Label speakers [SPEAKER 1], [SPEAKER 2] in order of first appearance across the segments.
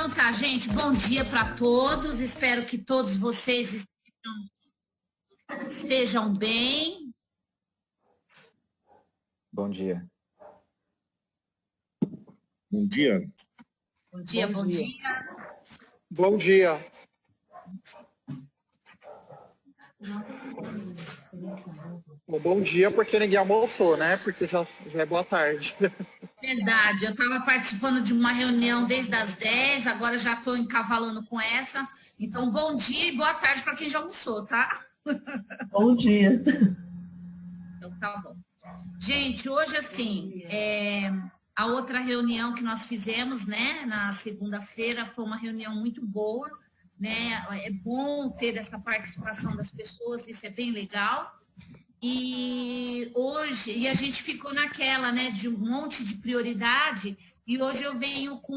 [SPEAKER 1] Então tá, gente, bom dia para todos. Espero que todos vocês estejam bem.
[SPEAKER 2] Bom dia.
[SPEAKER 3] Bom dia.
[SPEAKER 1] Bom dia, bom dia.
[SPEAKER 4] Bom dia. Bom dia porque ninguém almoçou, né? Porque já é boa tarde.
[SPEAKER 1] Verdade, eu estava participando de uma reunião desde as 10, agora já estou encavalando com essa. Então, bom dia e boa tarde para quem já almoçou, tá?
[SPEAKER 5] Bom dia.
[SPEAKER 1] Então, tá bom. Gente, hoje, assim, a outra reunião que nós fizemos, né, na segunda-feira, foi uma reunião muito boa, né? É bom ter essa participação das pessoas, isso é bem legal. E hoje, a gente ficou naquela, né, de um monte de prioridade, e hoje eu venho com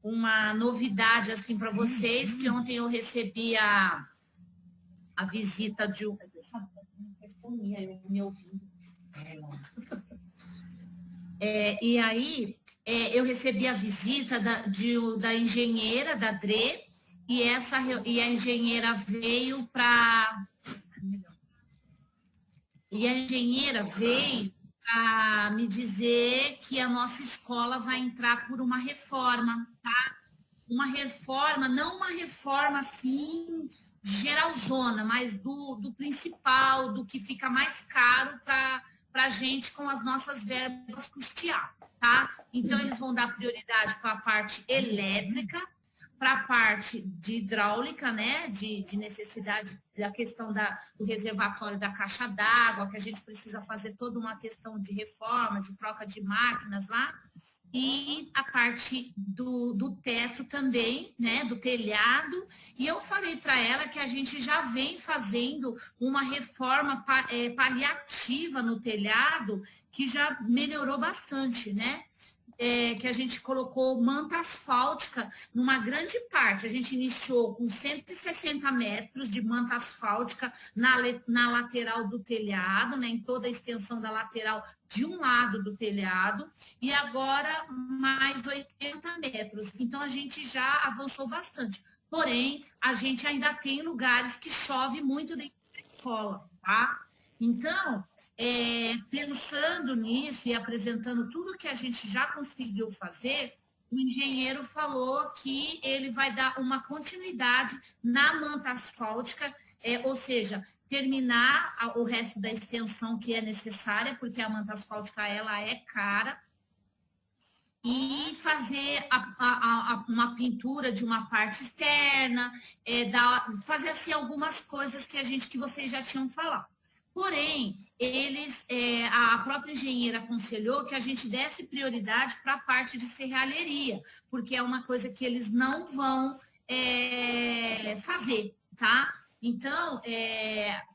[SPEAKER 1] uma novidade, assim, para vocês, que ontem eu recebi a visita de um... me ouvindo. E aí, eu recebi a visita da engenheira, da Dre, e a engenheira veio para... E a engenheira veio para me dizer que a nossa escola vai entrar por uma reforma, tá? Uma reforma, não uma reforma assim geralzona, mas do principal, do que fica mais caro para a gente com as nossas verbas custear, tá? Então, eles vão dar prioridade para a parte elétrica, para a parte de hidráulica, né, de necessidade da questão do reservatório da caixa d'água, que a gente precisa fazer toda uma questão de reforma, de troca de máquinas lá, e a parte do teto também, né, do telhado, e eu falei para ela que a gente já vem fazendo uma reforma paliativa no telhado, que já melhorou bastante, né? Que a gente colocou manta asfáltica numa grande parte. A gente iniciou com 160 metros de manta asfáltica na lateral do telhado, né, em toda a extensão da lateral de um lado do telhado, e agora mais 80 metros. Então, a gente já avançou bastante. Porém, a gente ainda tem lugares que chove muito dentro da escola, tá? Então, pensando nisso e apresentando tudo que a gente já conseguiu fazer, o engenheiro falou que ele vai dar uma continuidade na manta asfáltica, ou seja, terminar o resto da extensão que é necessária, porque a manta asfáltica ela é cara, e fazer uma pintura de uma parte externa, fazer assim algumas coisas que vocês já tinham falado. Porém, a própria engenheira aconselhou que a gente desse prioridade para a parte de serralheria, porque é uma coisa que eles não vão fazer, tá? Então,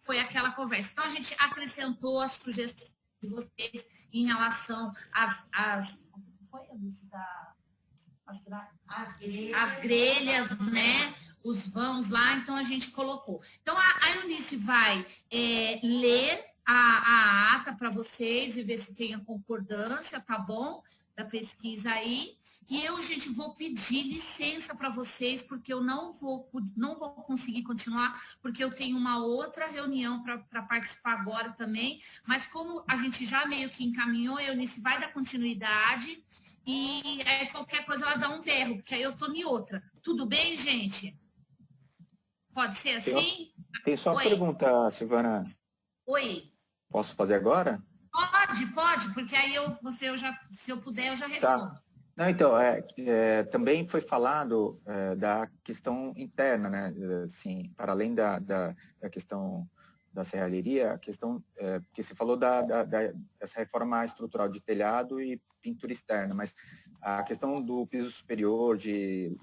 [SPEAKER 1] foi aquela conversa. Então, a gente acrescentou as sugestões de vocês em relação as grelhas, né? Os vãos lá, então a gente colocou. Então, a Eunice vai ler a ata para vocês e ver se tem a concordância, tá bom? Da pesquisa aí. E eu, gente, vou pedir licença para vocês, porque eu não vou conseguir continuar, porque eu tenho uma outra reunião para participar agora também. Mas como a gente já meio que encaminhou, a Eunice vai dar continuidade e qualquer coisa ela dá um berro, porque aí eu tô em outra. Tudo bem, gente? Pode ser assim?
[SPEAKER 2] Tem só uma pergunta, Silvana.
[SPEAKER 1] Oi.
[SPEAKER 2] Posso fazer agora?
[SPEAKER 1] Pode, porque aí se eu puder, eu já respondo.
[SPEAKER 2] Tá. Não, então, também foi falado da questão interna, né? Assim, para além da questão da serralheria, a questão, porque você falou dessa reforma estrutural de telhado e pintura externa, mas a questão do piso superior, de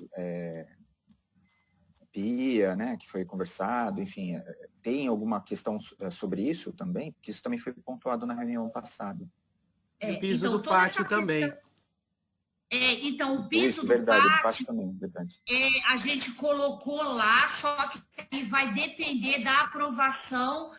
[SPEAKER 2] pia, né, que foi conversado, enfim, tem alguma questão sobre isso também? Porque isso também foi pontuado na reunião passada.
[SPEAKER 5] E o piso do pátio também.
[SPEAKER 1] Então, o piso
[SPEAKER 2] isso,
[SPEAKER 1] do
[SPEAKER 2] verdade,
[SPEAKER 1] pátio,
[SPEAKER 2] também, verdade.
[SPEAKER 1] A gente colocou lá, só que vai depender da aprovação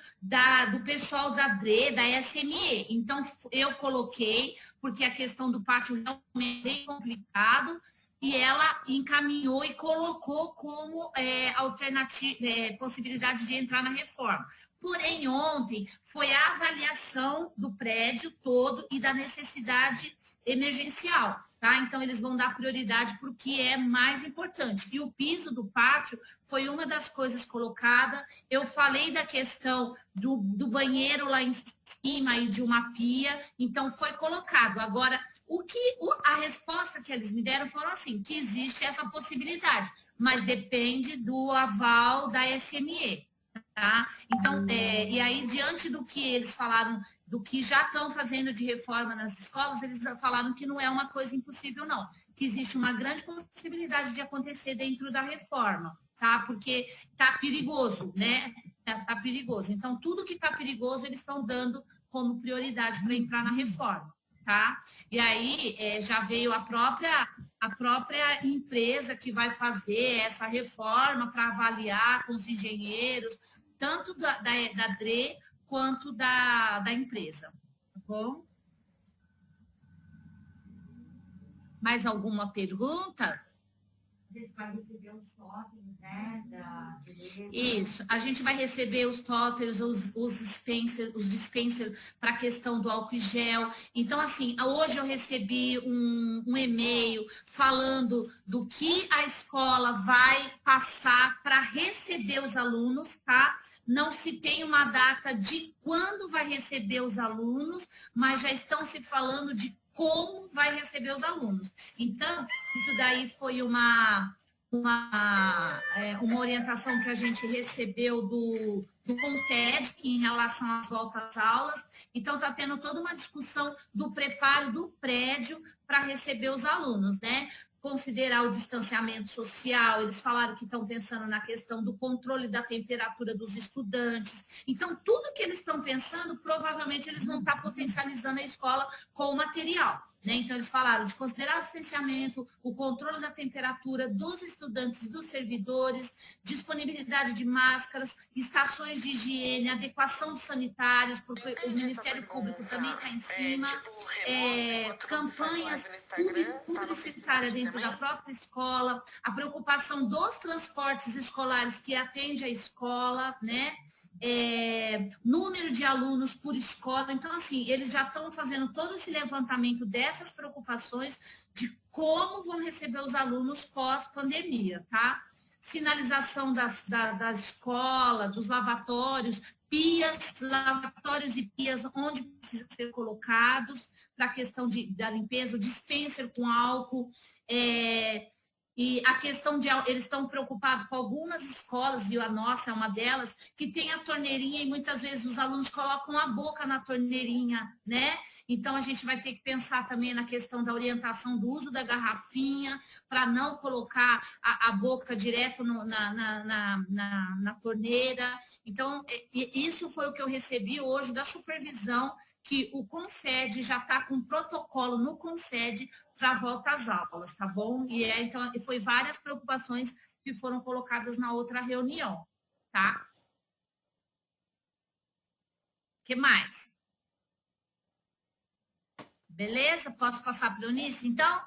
[SPEAKER 1] do pessoal da DRE, da SME. Então, eu coloquei, porque a questão do pátio realmente é bem complicado, e ela encaminhou e colocou como alternativa, possibilidade de entrar na reforma. Porém, ontem foi a avaliação do prédio todo e da necessidade emergencial, tá? Então, eles vão dar prioridade para o que é mais importante. E o piso do pátio foi uma das coisas colocadas. Eu falei da questão do banheiro lá em cima e de uma pia, então foi colocado. Agora, a resposta que eles me deram foram assim, que existe essa possibilidade, mas depende do aval da SME. Tá? Então, e aí, diante do que eles falaram, do que já estão fazendo de reforma nas escolas, eles falaram que não é uma coisa impossível, não. Que existe uma grande possibilidade de acontecer dentro da reforma, tá? Porque tá perigoso, né? Tá perigoso. Então, tudo que tá perigoso, eles estão dando como prioridade para entrar na reforma, tá? E aí, já veio a própria empresa que vai fazer essa reforma para avaliar com os engenheiros, tanto da DRE quanto da empresa. Tá bom? Mais alguma pergunta? Você vai receber os totens, né? Isso, a gente vai receber os totens, os dispensers para a questão do álcool e gel. Então, assim, hoje eu recebi um e-mail falando do que a escola vai passar para receber os alunos, tá? Não se tem uma data de quando vai receber os alunos, mas já estão se falando de como vai receber os alunos. Então, isso daí foi uma orientação que a gente recebeu do CONTED em relação às voltas às aulas. Então, está tendo toda uma discussão do preparo do prédio para receber os alunos, né? Considerar o distanciamento social, eles falaram que estão pensando na questão do controle da temperatura dos estudantes. Então, tudo que eles estão pensando, provavelmente eles vão estar potencializando a escola com o material, né? Então, eles falaram de considerar o distanciamento, o controle da temperatura dos estudantes, dos servidores, disponibilidade de máscaras, estações de higiene, adequação dos sanitários, porque o Ministério Público também está em cima, campanhas publicitárias dentro da própria escola, a preocupação dos transportes escolares que atende a escola, né? Número de alunos por escola. Então, assim, eles já estão fazendo todo esse levantamento dessas preocupações de como vão receber os alunos pós-pandemia, tá? Sinalização da escola, dos lavatórios, lavatórios e pias onde precisam ser colocados para a questão da limpeza, o dispenser com álcool, e a questão de, eles estão preocupados com algumas escolas, e a nossa é uma delas, que tem a torneirinha e muitas vezes os alunos colocam a boca na torneirinha, né? Então, a gente vai ter que pensar também na questão da orientação do uso da garrafinha, para não colocar a boca direto na torneira. Então, isso foi o que eu recebi hoje da supervisão, que o CONCED já está com protocolo no CONCED para a volta às aulas, tá bom? Então, foi várias preocupações que foram colocadas na outra reunião, tá? O que mais? Beleza? Posso passar para o Eunice, então?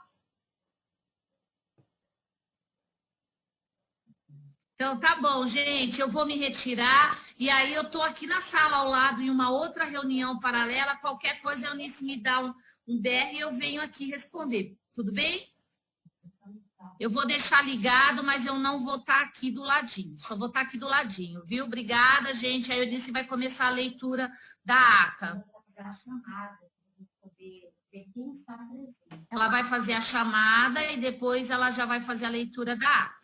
[SPEAKER 1] Então, tá bom, gente, eu vou me retirar, e aí eu estou aqui na sala ao lado, em uma outra reunião paralela, qualquer coisa, a Eunice me dá um BR e eu venho aqui responder, tudo bem? Eu vou deixar ligado, mas eu não vou estar aqui do ladinho, só vou estar aqui do ladinho, viu? Obrigada, gente, a Eunice vai começar a leitura da ata. Ela vai fazer a chamada e depois ela já vai fazer a leitura da ata.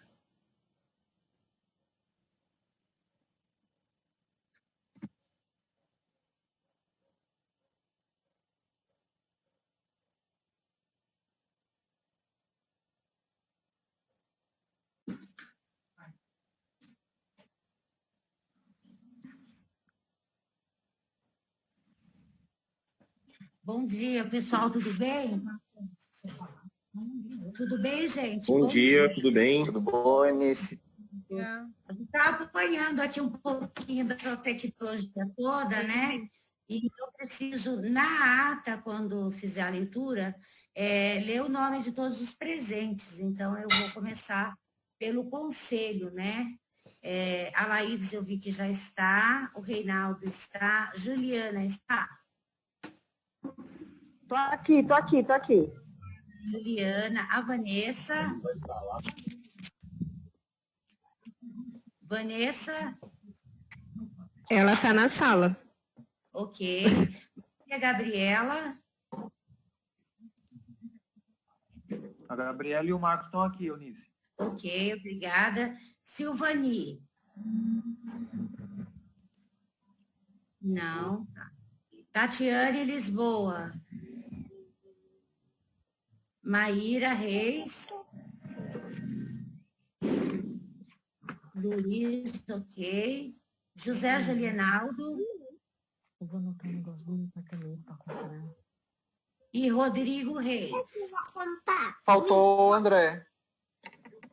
[SPEAKER 3] Bom dia, pessoal, tudo bem? Tudo bem, gente?
[SPEAKER 6] Bom dia, tudo bem?
[SPEAKER 2] Tudo bom, Eunice?
[SPEAKER 3] Está acompanhando aqui um pouquinho da tecnologia toda, né? E eu preciso, na ata, quando fizer a leitura, ler o nome de todos os presentes. Então, eu vou começar pelo conselho, né? A Laídes eu vi que já está, o Reinaldo está, Juliana está.
[SPEAKER 6] Tô aqui.
[SPEAKER 3] Juliana, a Vanessa. Vanessa,
[SPEAKER 6] Ela está na sala.
[SPEAKER 3] ok. E a Gabriela,
[SPEAKER 2] A Gabriela e o Marcos estão aqui, Eunice.
[SPEAKER 3] ok, obrigada. Silvani. Não. Tatiane Lisboa. Maíra Reis. Luiz, ok. José Julianaldo.
[SPEAKER 6] Eu vou anotar um negócio do apartamento para comprar.
[SPEAKER 3] E Rodrigo Reis.
[SPEAKER 4] Faltou o André.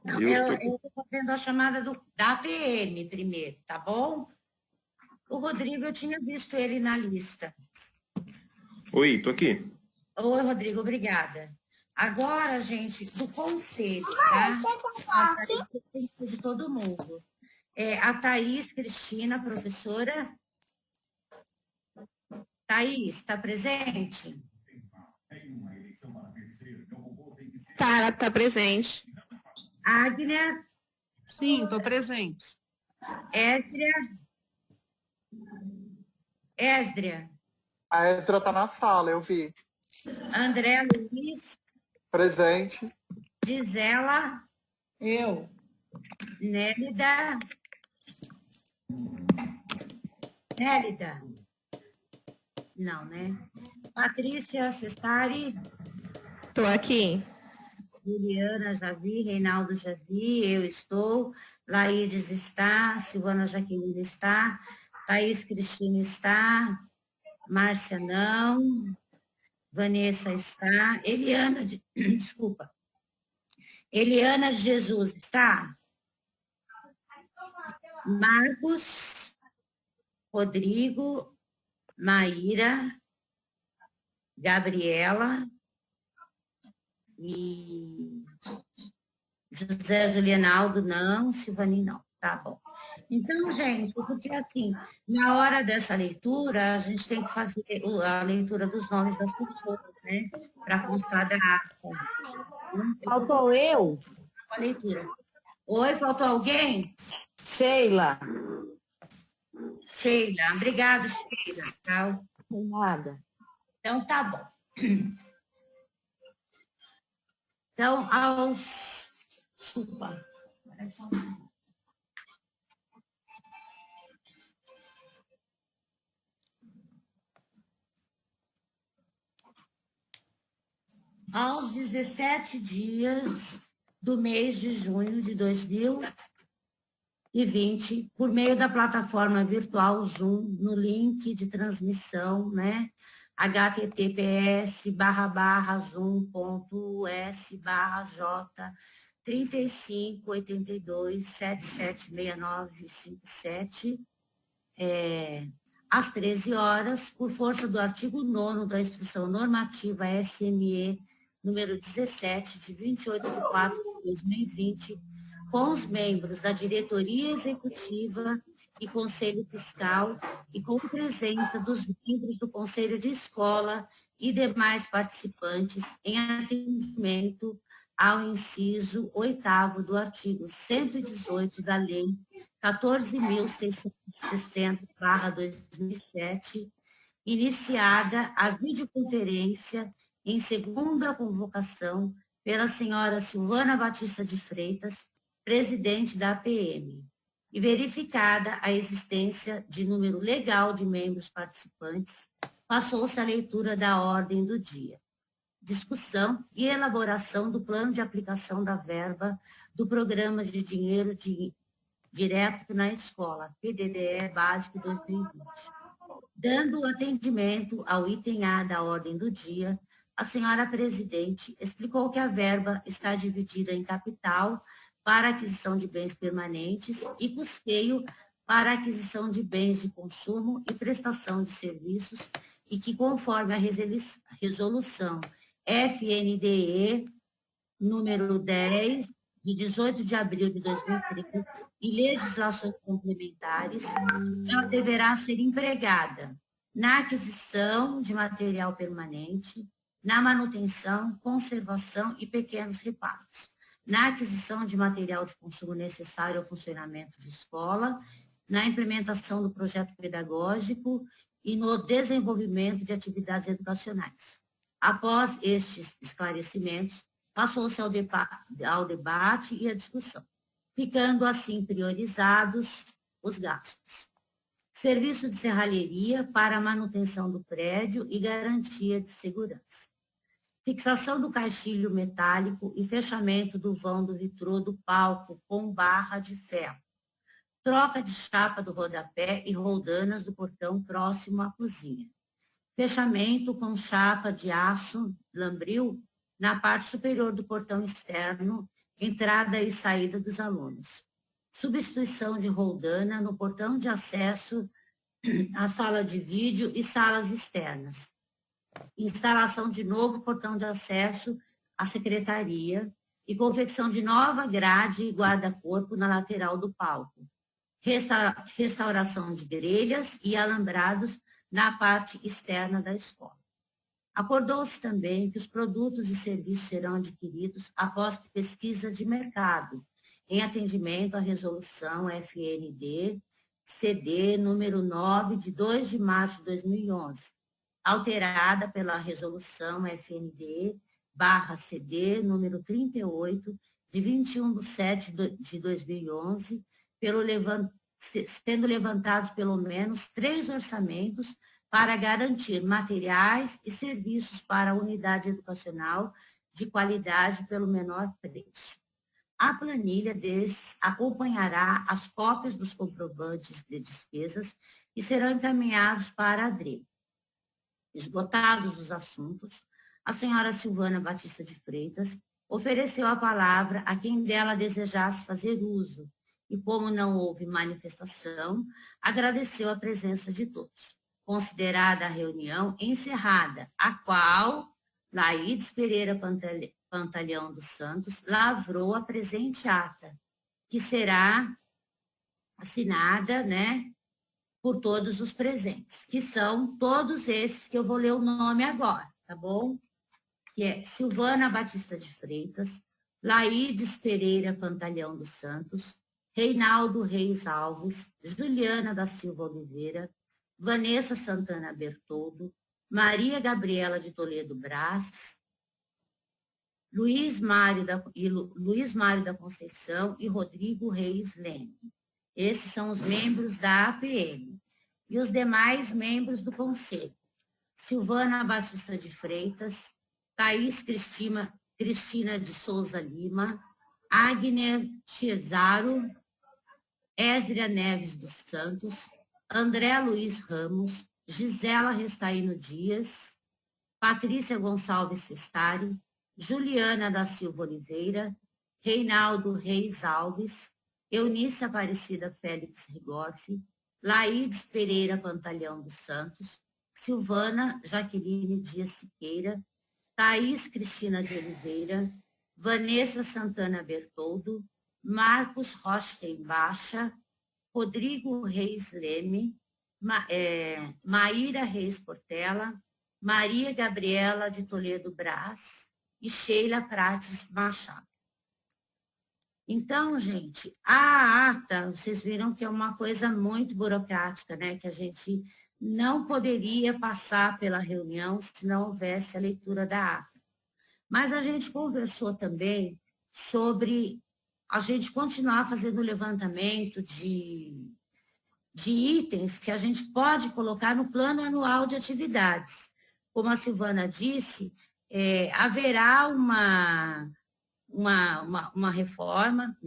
[SPEAKER 3] Não, eu estou fazendo a chamada da APM primeiro, tá bom? O Rodrigo, eu tinha visto ele na lista.
[SPEAKER 7] Oi, tô aqui.
[SPEAKER 3] Oi, Rodrigo, obrigada. Agora, gente, do conselho, tá? De todo mundo. A Thaís Cristina, professora. Thaís, está presente?
[SPEAKER 6] Tá, ela está presente.
[SPEAKER 3] Águia,
[SPEAKER 5] Sim, estou presente.
[SPEAKER 3] Esdria,
[SPEAKER 4] A Ezra tá na sala, eu vi.
[SPEAKER 3] André Luiz,
[SPEAKER 4] Presente.
[SPEAKER 3] Gisela,
[SPEAKER 5] Eu.
[SPEAKER 3] Nélida, não, né? Patrícia Cestari,
[SPEAKER 6] Tô aqui.
[SPEAKER 3] Juliana já vi, Reinaldo já vi, eu estou, Laídes está, Silvana Jaqueline está, Thaís Cristina está, Márcia não, Vanessa está, desculpa, Eliana de Jesus está, Marcos, Rodrigo, Maíra, Gabriela e José Julianaldo não, Silvani não, tá bom. Então, gente, porque assim, na hora dessa leitura, a gente tem que fazer a leitura dos nomes das pessoas, né? Para constar da ata.
[SPEAKER 6] Faltou eu?
[SPEAKER 3] A leitura. Oi, faltou alguém?
[SPEAKER 6] Sheila.
[SPEAKER 3] Sheila, obrigada, Sheila. Tá?
[SPEAKER 6] Nada.
[SPEAKER 3] Então, tá bom. Então, Desculpa. Aos 17 dias do mês de junho de 2020, por meio da plataforma virtual Zoom, no link de transmissão, né? https://zoom.us/j 3582776957, às 13 horas, por força do artigo 9º da Instrução Normativa SME número 17, de 28 de 4 de 2020, com os membros da diretoria executiva e conselho fiscal e com presença dos membros do conselho de escola e demais participantes em atendimento ao inciso 8º do artigo 118 da Lei 14.660/2007, iniciada a videoconferência em segunda convocação pela senhora Silvana Batista de Freitas, presidente da APM, e verificada a existência de número legal de membros participantes, passou-se a leitura da ordem do dia. Discussão e elaboração do plano de aplicação da verba do Programa de Dinheiro Direto na Escola, PDDE Básico 2020. Dando atendimento ao item A da ordem do dia, a senhora presidente explicou que a verba está dividida em capital para aquisição de bens permanentes e custeio para aquisição de bens de consumo e prestação de serviços e que, conforme a resolução FNDE número 10, de 18 de abril de 2013, e legislações complementares, ela deverá ser empregada na aquisição de material permanente, na manutenção, conservação e pequenos reparos, na aquisição de material de consumo necessário ao funcionamento de escola, na implementação do projeto pedagógico e no desenvolvimento de atividades educacionais. Após estes esclarecimentos, passou-se ao debate e à discussão, ficando assim priorizados os gastos. Serviço de serralheria para a manutenção do prédio e garantia de segurança. Fixação do caixilho metálico e fechamento do vão do vitrô do palco com barra de ferro. Troca de chapa do rodapé e roldanas do portão próximo à cozinha. Fechamento com chapa de aço lambril na parte superior do portão externo, entrada e saída dos alunos. Substituição de roldana no portão de acesso à sala de vídeo e salas externas. Instalação de novo portão de acesso à secretaria e confecção de nova grade e guarda-corpo na lateral do palco. Restauração de grelhas e alambrados na parte externa da escola. Acordou-se também que os produtos e serviços serão adquiridos após pesquisa de mercado, em atendimento à resolução FND-CD número 9, de 2 de março de 2011, alterada pela resolução FND-CD número 38, de 21 de 7 de 2011, sendo levantados pelo menos 3 orçamentos para garantir materiais e serviços para a unidade educacional de qualidade pelo menor preço. A planilha desses acompanhará as cópias dos comprovantes de despesas e serão encaminhados para a DRE. Esgotados os assuntos, a senhora Silvana Batista de Freitas ofereceu a palavra a quem dela desejasse fazer uso e, como não houve manifestação, agradeceu a presença de todos. Considerada a reunião encerrada, a qual Laides Pereira Pantaleão dos Santos lavrou a presente ata, que será assinada, por todos os presentes, que são todos esses que eu vou ler o nome agora, tá bom? Que é Silvana Batista de Freitas, Laides Pereira Pantaleão dos Santos, Reinaldo Reis Alves, Juliana da Silva Oliveira, Vanessa Santana Bertoldo, Maria Gabriela de Toledo Brás, Luiz Mário da Conceição e Rodrigo Reis Leme. Esses são os membros da APM. E os demais membros do Conselho. Silvana Batista de Freitas, Thaís Cristina de Souza Lima, Agner Cesaro, Esdria Neves dos Santos, André Luiz Ramos, Gisela Restaino Dias, Patrícia Gonçalves Sestari, Juliana da Silva Oliveira, Reinaldo Reis Alves, Eunice Aparecida Félix Rigorfi, Laides Pereira Pantaleão dos Santos, Silvana Jaqueline Dias Siqueira, Thaís Cristina de Oliveira, Vanessa Santana Bertoldo, Marcos Rochten Bacha, Rodrigo Reis Leme, Maíra Reis Portela, Maria Gabriela de Toledo Brás e Sheila Prates Machado. Então, gente, a ata, vocês viram que é uma coisa muito burocrática, que a gente não poderia passar pela reunião se não houvesse a leitura da ata. Mas a gente conversou também sobre a gente continuar fazendo o levantamento de itens que a gente pode colocar no plano anual de atividades. Como a Silvana disse, haverá uma reforma,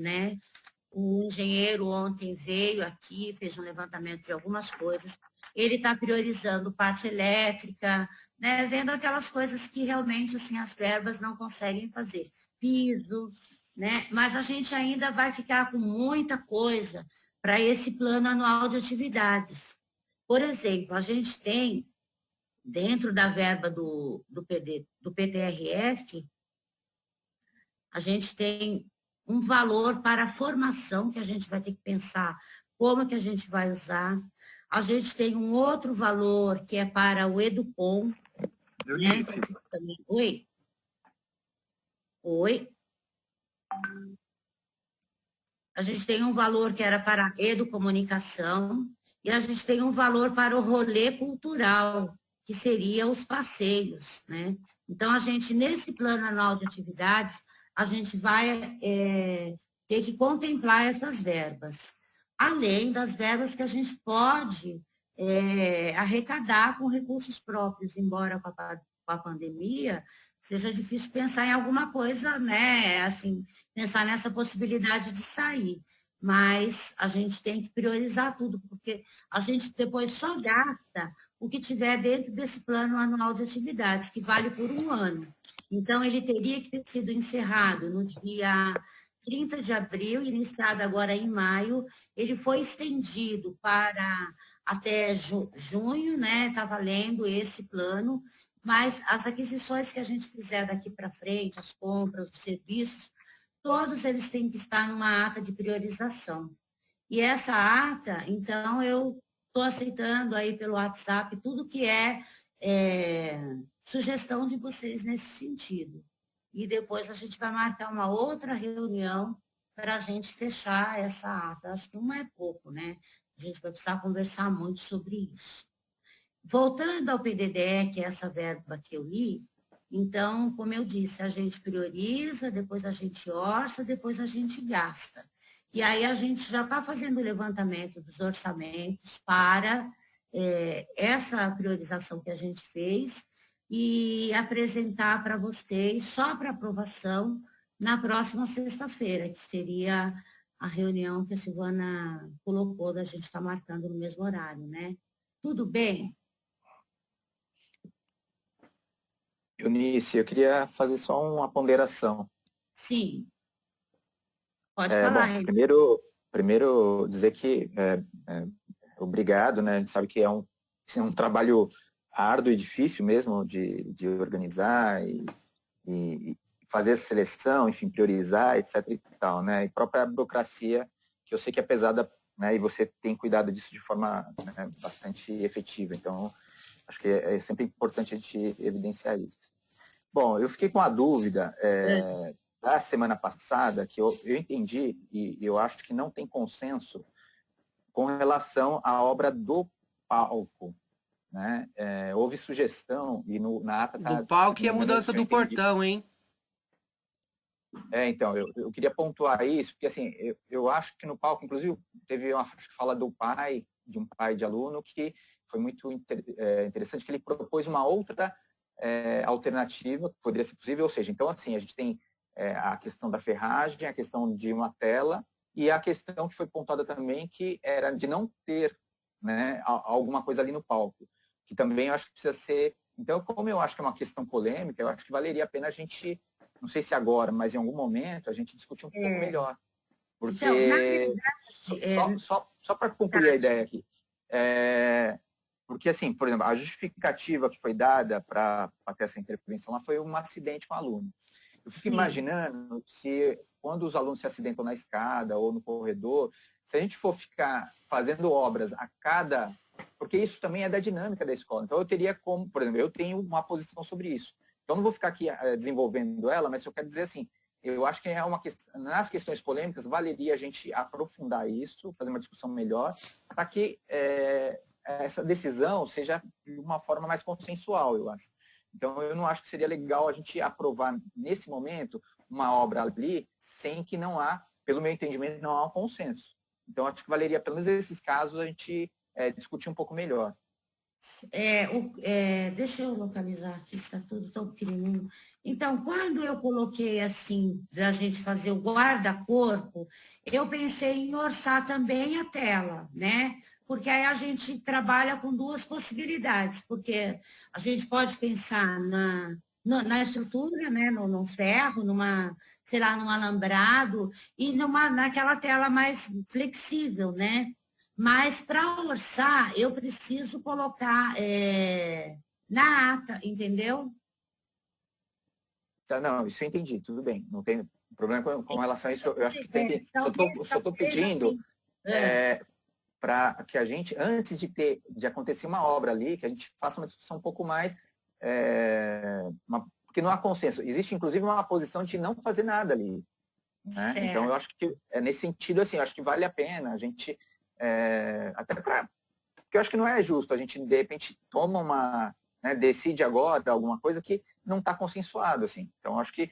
[SPEAKER 3] O engenheiro ontem veio aqui, fez um levantamento de algumas coisas. Ele está priorizando parte elétrica, vendo aquelas coisas que realmente assim, as verbas não conseguem fazer. Piso, Mas a gente ainda vai ficar com muita coisa para esse plano anual de atividades. Por exemplo, a gente tem, dentro da verba do PTRF, a gente tem um valor para a formação, que a gente vai ter que pensar como que a gente vai usar. A gente tem um outro valor que é para o Edupom. Né? Oi? Oi? A gente tem um valor que era para a educomunicação e a gente tem um valor para o rolê cultural, que seria os passeios, né? Então, a gente, nesse plano anual de atividades, a gente vai ter que contemplar essas verbas, além das verbas que a gente pode arrecadar com recursos próprios, embora com a pandemia seja difícil pensar em alguma coisa, né, assim, pensar nessa possibilidade de sair. Mas a gente tem que priorizar tudo, porque a gente depois só gasta o que tiver dentro desse plano anual de atividades, que vale por um ano. Então, ele teria que ter sido encerrado no dia 30 de abril, iniciado agora em maio. Ele foi estendido para até junho, né? Está valendo esse plano, mas as aquisições que a gente fizer daqui para frente, as compras, os serviços, todos eles têm que estar numa ata de priorização. E essa ata, então, eu estou aceitando aí pelo WhatsApp tudo que é sugestão de vocês nesse sentido. E depois a gente vai marcar uma outra reunião para a gente fechar essa ata. Acho que uma é pouco, né? A gente vai precisar conversar muito sobre isso. Voltando ao PDDE, que é essa verba que eu li, então, como eu disse, a gente prioriza, depois a gente orça, depois a gente gasta. E aí a gente já está fazendo o levantamento dos orçamentos para essa priorização que a gente fez e apresentar para vocês, só para aprovação, na próxima sexta-feira, que seria a reunião que a Silvana colocou, da gente estar marcando no mesmo horário, né? Tudo bem?
[SPEAKER 2] Eunice, eu queria fazer só uma ponderação.
[SPEAKER 3] Sim. Pode falar.
[SPEAKER 2] Bom, primeiro dizer que obrigado, né? A gente sabe que é um trabalho árduo e difícil mesmo de organizar e fazer essa seleção, enfim, priorizar, etc. e tal, né? E própria burocracia, que eu sei que é pesada, né? E você tem cuidado disso de forma, né, bastante efetiva. Então, acho que é sempre importante a gente evidenciar isso. Bom, eu fiquei com a dúvida da semana passada, que eu entendi, e eu acho que não tem consenso com relação à obra do palco. Né? Houve sugestão, e na ata...
[SPEAKER 8] Do palco e a mudança do portão, hein?
[SPEAKER 2] Então, eu queria pontuar isso, porque assim, eu acho que no palco, inclusive, teve uma fala de um pai de aluno, que foi muito interessante, que ele propôs uma outra alternativa que poderia ser possível, ou seja, então assim, a gente tem a questão da ferragem, a questão de uma tela e a questão que foi pontuada também, que era de não ter, né, alguma coisa ali no palco, que também eu acho que precisa ser... Então, como eu acho que é uma questão polêmica, eu acho que valeria a pena a gente, não sei se agora, mas em algum momento, a gente discutir um pouco melhor. Porque, então, só para concluir a ideia aqui, porque, assim, por exemplo, a justificativa que foi dada para ter essa intervenção lá foi um acidente com o aluno. Eu fico imaginando se, quando os alunos se acidentam na escada ou no corredor, se a gente for ficar fazendo obras a cada... Porque isso também é da dinâmica da escola. Então, eu teria como, por exemplo, eu tenho uma posição sobre isso. Então, não vou ficar aqui desenvolvendo ela, mas eu quero dizer assim, eu acho que é uma questão, nas questões polêmicas, valeria a gente aprofundar isso, fazer uma discussão melhor, para que essa decisão seja de uma forma mais consensual, eu acho. Então, eu não acho que seria legal a gente aprovar, nesse momento, uma obra ali, sem que não há, pelo meu entendimento, não há um consenso. Então, acho que valeria, pelo menos nesses casos, a gente discutir um pouco melhor.
[SPEAKER 3] Deixa eu localizar aqui, está tudo tão pequenininho. Então, quando eu coloquei assim, da gente fazer o guarda-corpo, eu pensei em orçar também a tela, né? Porque aí a gente trabalha com duas possibilidades, porque a gente pode pensar na estrutura, né, no ferro, sei lá, num alambrado, e naquela tela mais flexível, né? Mas para orçar, eu preciso colocar na ata, entendeu?
[SPEAKER 2] Tá, não, isso eu entendi, tudo bem. Não tem problema com relação a isso. Eu acho que tem que. Só estou pedindo para que a gente, antes de acontecer uma obra ali, que a gente faça uma discussão um pouco mais. Porque não há consenso. Existe, inclusive, uma posição de não fazer nada ali. Né? Então, eu acho que, nesse sentido, assim, eu acho que vale a pena a gente. Até para. Porque eu acho que não é justo. A gente, de repente, toma uma. Né, decide agora alguma coisa que não está consensuado. Assim. Então, eu acho que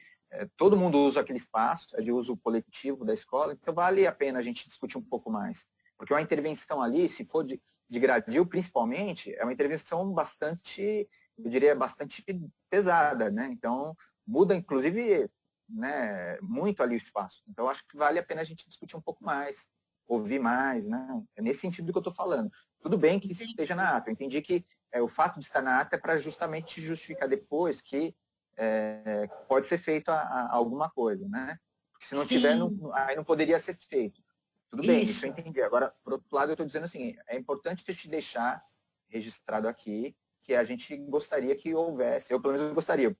[SPEAKER 2] todo mundo usa aquele espaço, é de uso coletivo da escola, então vale a pena a gente discutir um pouco mais. Porque uma intervenção ali, se for de gradil, principalmente, é uma intervenção bastante, eu diria, bastante pesada, né? Então, muda, inclusive, né, muito ali o espaço. Então, acho que vale a pena a gente discutir um pouco mais, ouvir mais, né? É nesse sentido que eu estou falando. Tudo bem que isso esteja na ata. Eu entendi que o fato de estar na ata é para justamente justificar depois que pode ser feito alguma coisa, né? Porque se não tiver, aí não poderia ser feito. Tudo bem, isso eu entendi. Agora, por outro lado, eu estou dizendo assim, é importante te deixar registrado aqui que a gente gostaria que houvesse, eu pelo menos gostaria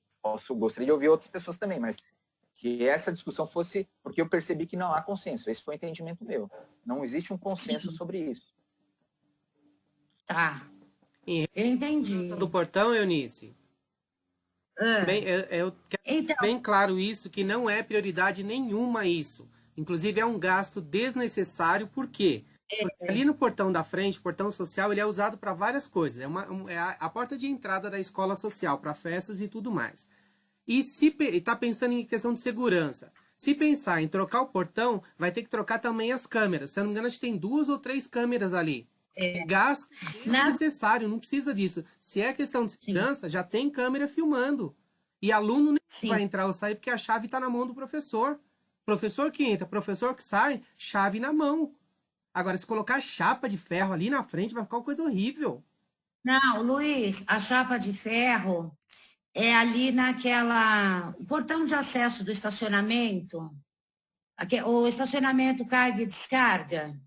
[SPEAKER 2] de ouvir outras pessoas também, mas que essa discussão fosse, porque eu percebi que não há consenso, esse foi o entendimento meu. Não existe um consenso sobre isso.
[SPEAKER 3] Tá, eu entendi.
[SPEAKER 8] Do portão, Eunice? Eu quero bem claro isso, que não é prioridade nenhuma isso. Inclusive, é um gasto desnecessário, por quê? Porque ali no portão da frente, o portão social, ele é usado para várias coisas. É a porta de entrada da escola social, para festas e tudo mais. E se está pensando em questão de segurança, se pensar em trocar o portão, vai ter que trocar também as câmeras. Se eu não me engano, a gente tem 2 ou 3 câmeras ali. Gasto desnecessário, não precisa disso. Se é questão de segurança, já tem câmera filmando. E aluno nem vai entrar ou sair porque a chave está na mão do professor. Professor que entra, professor que sai, chave na mão. Agora, se colocar chapa de ferro ali na frente, vai ficar uma coisa horrível.
[SPEAKER 3] Não, Luiz, a chapa de ferro é ali o portão de acesso do estacionamento, o estacionamento carga e descarga,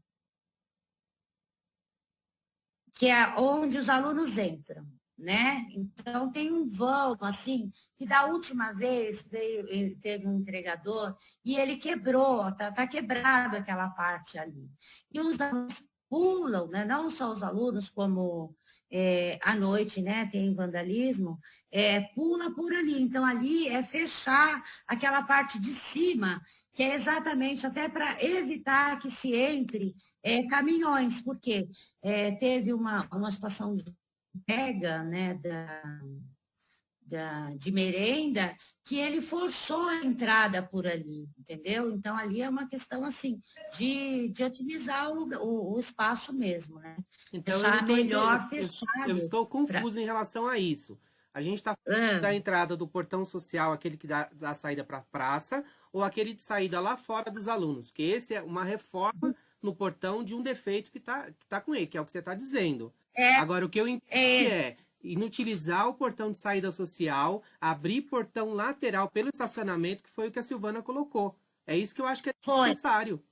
[SPEAKER 3] que é onde os alunos entram, né? Então, tem um vão, assim, que da última vez teve um entregador e ele quebrou, tá quebrado aquela parte ali. E os alunos pulam, né? Não só os alunos, como à noite, né? Tem vandalismo, pula por ali. Então, ali é fechar aquela parte de cima, que é exatamente até para evitar que se entre caminhões, porque teve uma situação de pega, né, de merenda, que ele forçou a entrada por ali, entendeu? Então, ali é uma questão, assim, de otimizar o espaço mesmo, né?
[SPEAKER 8] Então,
[SPEAKER 3] deixar melhor fechado.
[SPEAKER 8] Eu estou confuso em relação a isso. A gente está falando da entrada do portão social, aquele que dá a saída para a praça, ou aquele de saída lá fora dos alunos? Porque esse é uma reforma no portão de um defeito que tá com ele, que é o que você está dizendo. Agora, o que eu entendi é inutilizar o portão de saída social, abrir portão lateral pelo estacionamento, que foi o que a Silvana colocou. É isso que eu acho que é necessário.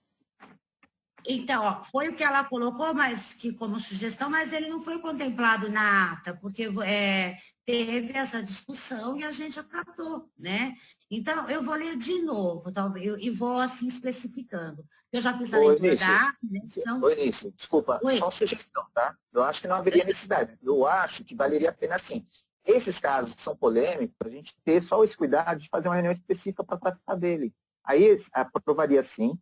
[SPEAKER 3] Então, ó, foi o que ela colocou, mas que como sugestão, mas ele não foi contemplado na ata, porque teve essa discussão e a gente acatou, né? Então, eu vou ler de novo, talvez, e vou assim especificando. Eu já fiz a leitura da ata, né? Então...
[SPEAKER 2] Eunice, desculpa, só sugestão, tá? Eu acho que não haveria necessidade. Eu acho que valeria a pena, sim. Esses casos que são polêmicos, a gente ter só esse cuidado de fazer uma reunião específica para tratar dele. Aí aprovaria, sim.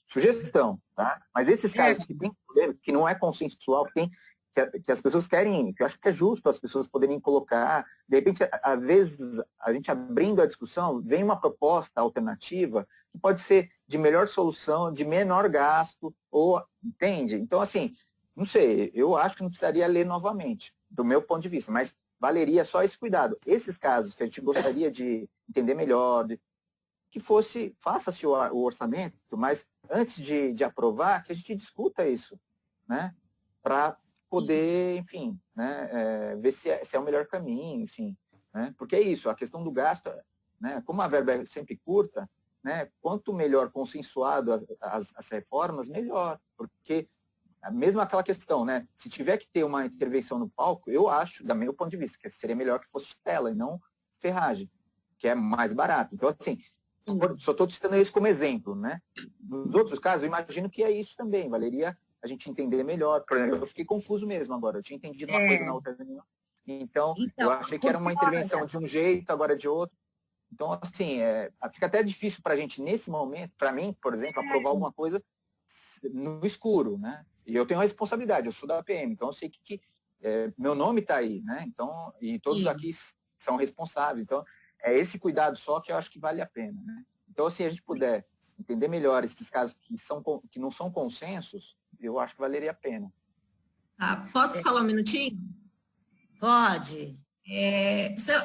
[SPEAKER 2] Sugestão, tá? Mas esses casos que tem problema, que não é consensual, que as pessoas querem, que eu acho que é justo as pessoas poderem colocar, de repente, às vezes, a gente abrindo a discussão, vem uma proposta alternativa que pode ser de melhor solução, de menor gasto, ou, entende? Então, assim, não sei, eu acho que não precisaria ler novamente, do meu ponto de vista, mas valeria só esse cuidado. Esses casos que a gente gostaria de entender melhor, que faça-se o orçamento, mas antes de aprovar, que a gente discuta isso, né? Para poder, enfim, né, ver se é o melhor caminho, enfim. né? Porque é isso, a questão do gasto, né? Como a verba é sempre curta, né? Quanto melhor consensuado as reformas, melhor, porque mesmo aquela questão, né? Se tiver que ter uma intervenção no palco, eu acho, do meu ponto de vista, que seria melhor que fosse tela e não ferragem, que é mais barato. Então, assim, só estou citando isso como exemplo, né? Nos outros casos, eu imagino que é isso também, valeria a gente entender melhor. Por exemplo, eu fiquei confuso mesmo agora, eu tinha entendido uma coisa na outra reunião. Então, eu achei que era uma intervenção de um jeito, agora de outro. Então, assim, fica até difícil para a gente, nesse momento, para mim, por exemplo, aprovar alguma coisa no escuro, né? E eu tenho a responsabilidade, eu sou da PM, então eu sei que meu nome está aí, né? Então, e todos aqui são responsáveis. Então, é esse cuidado só que eu acho que vale a pena, né? Então, se a gente puder entender melhor esses casos que não são consensos, eu acho que valeria a pena.
[SPEAKER 9] Posso falar um minutinho?
[SPEAKER 3] Pode.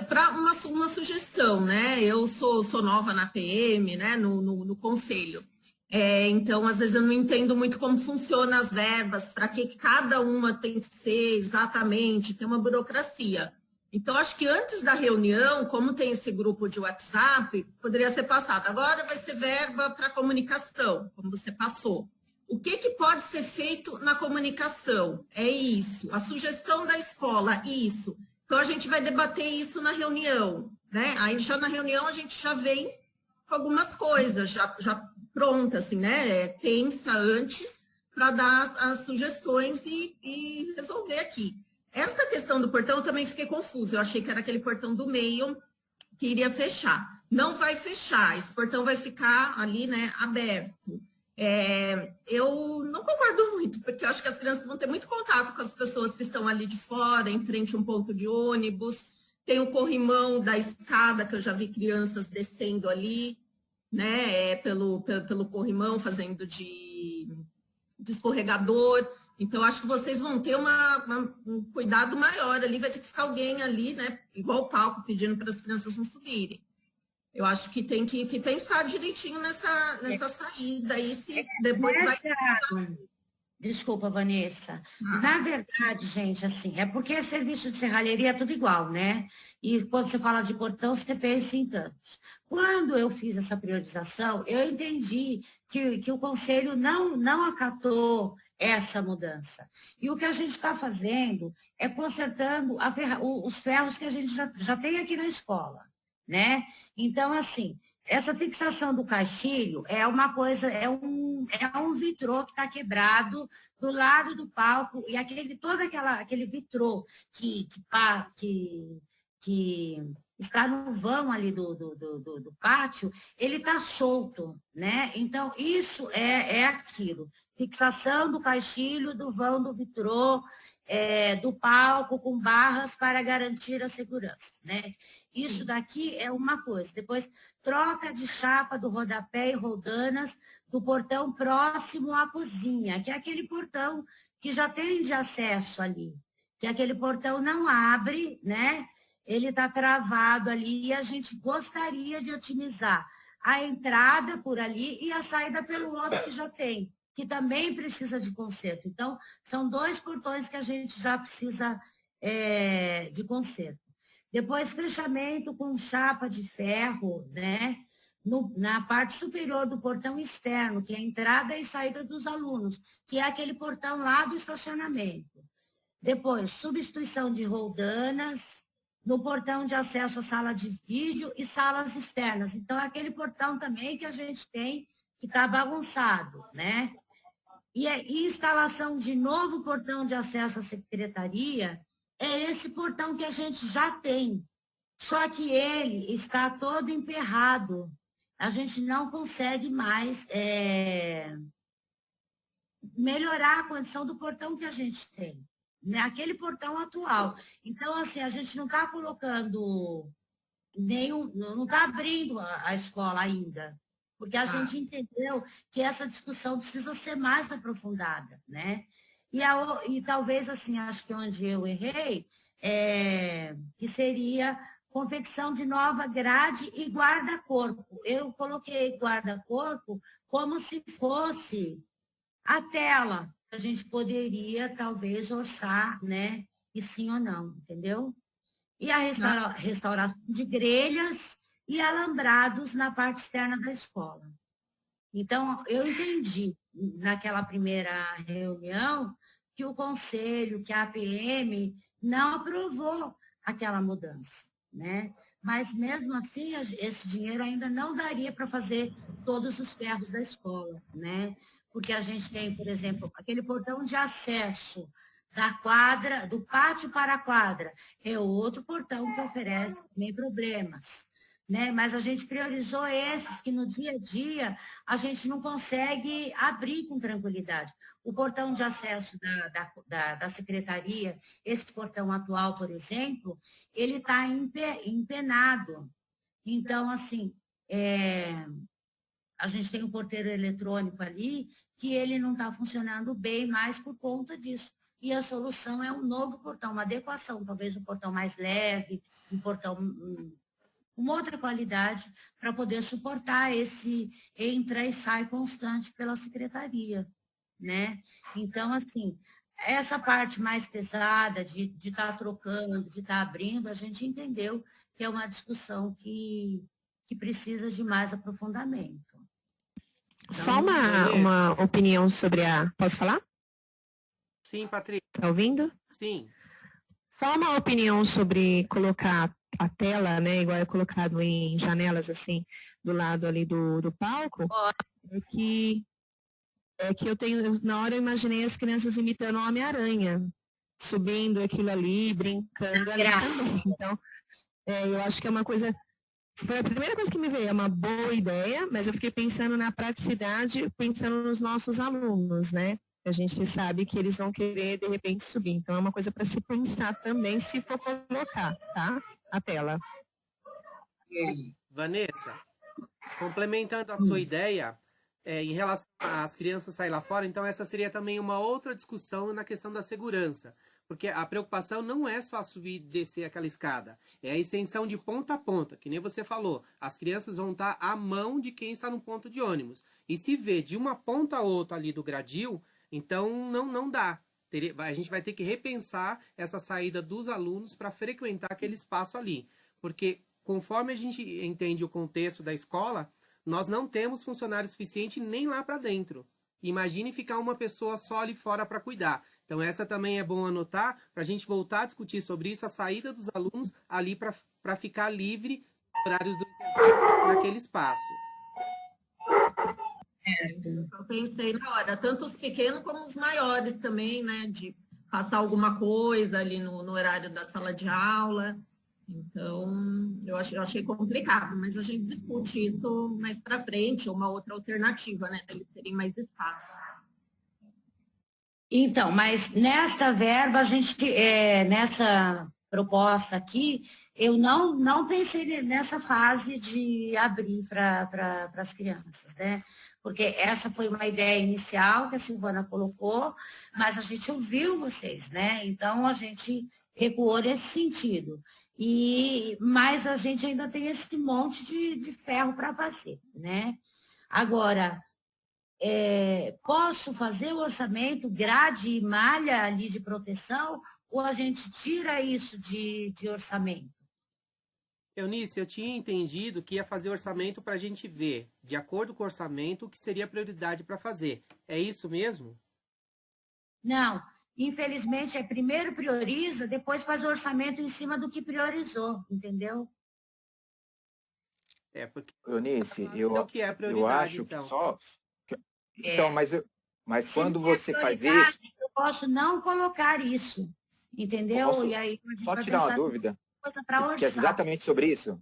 [SPEAKER 9] Para uma sugestão, né? Eu sou nova na PM, né? No conselho. Então, às vezes, eu não entendo muito como funcionam as verbas, para que cada uma tem que ser exatamente, tem uma burocracia. Então, acho que antes da reunião, como tem esse grupo de WhatsApp, poderia ser passado. Agora vai ser verba para comunicação, como você passou. O que pode ser feito na comunicação? É isso. A sugestão da escola, isso. Então, a gente vai debater isso na reunião, né? Aí, já na reunião, a gente já vem com algumas coisas, já pronta, assim, né? Pensa antes para dar as sugestões e resolver aqui. Essa questão do portão eu também fiquei confusa. Eu achei que era aquele portão do meio que iria fechar. Não vai fechar, esse portão vai ficar ali, né, aberto. Eu não concordo muito, porque eu acho que as crianças vão ter muito contato com as pessoas que estão ali de fora, em frente a um ponto de ônibus. Tem o corrimão da escada, que eu já vi crianças descendo ali, né, pelo corrimão, fazendo de escorregador. Então, acho que vocês vão ter um cuidado maior ali, vai ter que ficar alguém ali, né, igual o palco, pedindo para as crianças não subirem. Eu acho que tem que pensar direitinho nessa saída aí, se depois vai...
[SPEAKER 3] Desculpa, Vanessa. Na verdade, gente, assim, é porque serviço de serralheria é tudo igual, né? E quando você fala de portão, você pensa em tantos. Quando eu fiz essa priorização, eu entendi que o Conselho não acatou essa mudança. E o que a gente está fazendo é consertando os ferros que a gente já tem aqui na escola, né? Então, assim, essa fixação do caixilho é uma coisa, é um vitrô que está quebrado do lado do palco, e aquele vitrô que está no vão ali do pátio, ele está solto, né? Então, isso é aquilo. Fixação do caixilho, do vão do vitrô, do palco com barras para garantir a segurança, né? Isso daqui é uma coisa. Depois, troca de chapa do rodapé e roldanas do portão próximo à cozinha, que é aquele portão que já tem de acesso ali, que aquele portão não abre, né? Ele está travado ali e a gente gostaria de otimizar a entrada por ali e a saída pelo outro que já tem, que também precisa de conserto. Então, são 2 portões que a gente já precisa de conserto. Depois, fechamento com chapa de ferro, né? Na parte superior do portão externo, que é a entrada e saída dos alunos, que é aquele portão lá do estacionamento. Depois, substituição de roldanas no portão de acesso à sala de vídeo e salas externas. Então, é aquele portão também que a gente tem que está bagunçado, né? E instalação de novo portão de acesso à secretaria, é esse portão que a gente já tem, só que ele está todo emperrado. A gente não consegue mais melhorar a condição do portão que a gente tem, né? Aquele portão atual. Então, assim, a gente não está colocando não está abrindo a escola ainda, porque a gente entendeu que essa discussão precisa ser mais aprofundada, né? E talvez, assim, acho que onde eu errei, que seria confecção de nova grade e guarda-corpo. Eu coloquei guarda-corpo como se fosse a tela, que a gente poderia, talvez, orçar, né? E sim ou não, entendeu? e a restauração de grelhas e alambrados na parte externa da escola. Então, eu entendi naquela primeira reunião que o conselho, que a APM não aprovou aquela mudança, né? Mas, mesmo assim, esse dinheiro ainda não daria para fazer todos os ferros da escola, né? Porque a gente tem, por exemplo, aquele portão de acesso da quadra, do pátio para a quadra, é outro portão que oferece também problemas, né? Mas a gente priorizou esses que no dia a dia a gente não consegue abrir com tranquilidade. O portão de acesso da secretaria, esse portão atual, por exemplo, ele está empenado. Então, assim, a gente tem um porteiro eletrônico ali que ele não está funcionando bem mais por conta disso. E a solução é um novo portão, uma adequação, talvez um portão mais leve, um portão uma outra qualidade para poder suportar esse entra e sai constante pela secretaria, né? Então, assim, essa parte mais pesada de estar trocando, de estar abrindo, a gente entendeu que é uma discussão que precisa de mais aprofundamento.
[SPEAKER 10] Só uma opinião sobre a... Posso falar?
[SPEAKER 8] Sim, Patrícia.
[SPEAKER 10] Tá ouvindo?
[SPEAKER 8] Sim.
[SPEAKER 10] Só uma opinião sobre colocar a tela, né, igual é colocado em janelas, assim, do lado ali do palco, é que na hora eu imaginei as crianças imitando o Homem-Aranha, subindo aquilo ali, brincando ali também. Então, eu acho que é uma coisa... Foi a primeira coisa que me veio, é uma boa ideia, mas eu fiquei pensando na praticidade, pensando nos nossos alunos, né? A gente sabe que eles vão querer, de repente, subir. Então, é uma coisa para se pensar também, se for colocar, tá? A tela.
[SPEAKER 8] Vanessa, complementando a sua ideia, em relação às crianças saírem lá fora, então essa seria também uma outra discussão na questão da segurança. Porque a preocupação não é só subir e descer aquela escada, é a extensão de ponta a ponta, que nem você falou. As crianças vão estar à mão de quem está no ponto de ônibus. E se vê de uma ponta a outra ali do gradil, então não dá. A gente vai ter que repensar essa saída dos alunos para frequentar aquele espaço ali. Porque conforme a gente entende o contexto da escola, nós não temos funcionário suficiente nem lá para dentro. Imagine ficar uma pessoa só ali fora para cuidar. Então essa também é bom anotar para a gente voltar a discutir sobre isso, a saída dos alunos ali para ficar livre horários do intervalo naquele espaço.
[SPEAKER 9] Eu pensei na hora, tanto os pequenos como os maiores também, né, de passar alguma coisa ali no horário da sala de aula. Então, eu achei complicado, mas a gente discute isso mais para frente, uma outra alternativa, né, deles terem mais espaço.
[SPEAKER 3] Então, mas nesta verba, a gente, nessa proposta aqui, eu não pensei nessa fase de abrir para as crianças, né? Porque essa foi uma ideia inicial que a Silvana colocou, mas a gente ouviu vocês, né? Então, a gente recuou nesse sentido. Mas a gente ainda tem esse monte de ferro para fazer, né? Agora, posso fazer o orçamento, grade e malha ali de proteção, ou a gente tira isso de orçamento?
[SPEAKER 8] Eunice, eu tinha entendido que ia fazer orçamento para a gente ver, de acordo com o orçamento, o que seria prioridade para fazer. É isso mesmo?
[SPEAKER 3] Não, infelizmente, primeiro prioriza, depois faz o orçamento em cima do que priorizou, entendeu?
[SPEAKER 8] Porque...
[SPEAKER 2] Eunice,
[SPEAKER 8] o que é a prioridade,
[SPEAKER 2] eu acho
[SPEAKER 8] então?
[SPEAKER 2] que só... Então, mas quando você faz isso...
[SPEAKER 3] Eu posso não colocar isso, entendeu? E aí,
[SPEAKER 2] só tirar uma dúvida, que é exatamente sobre isso?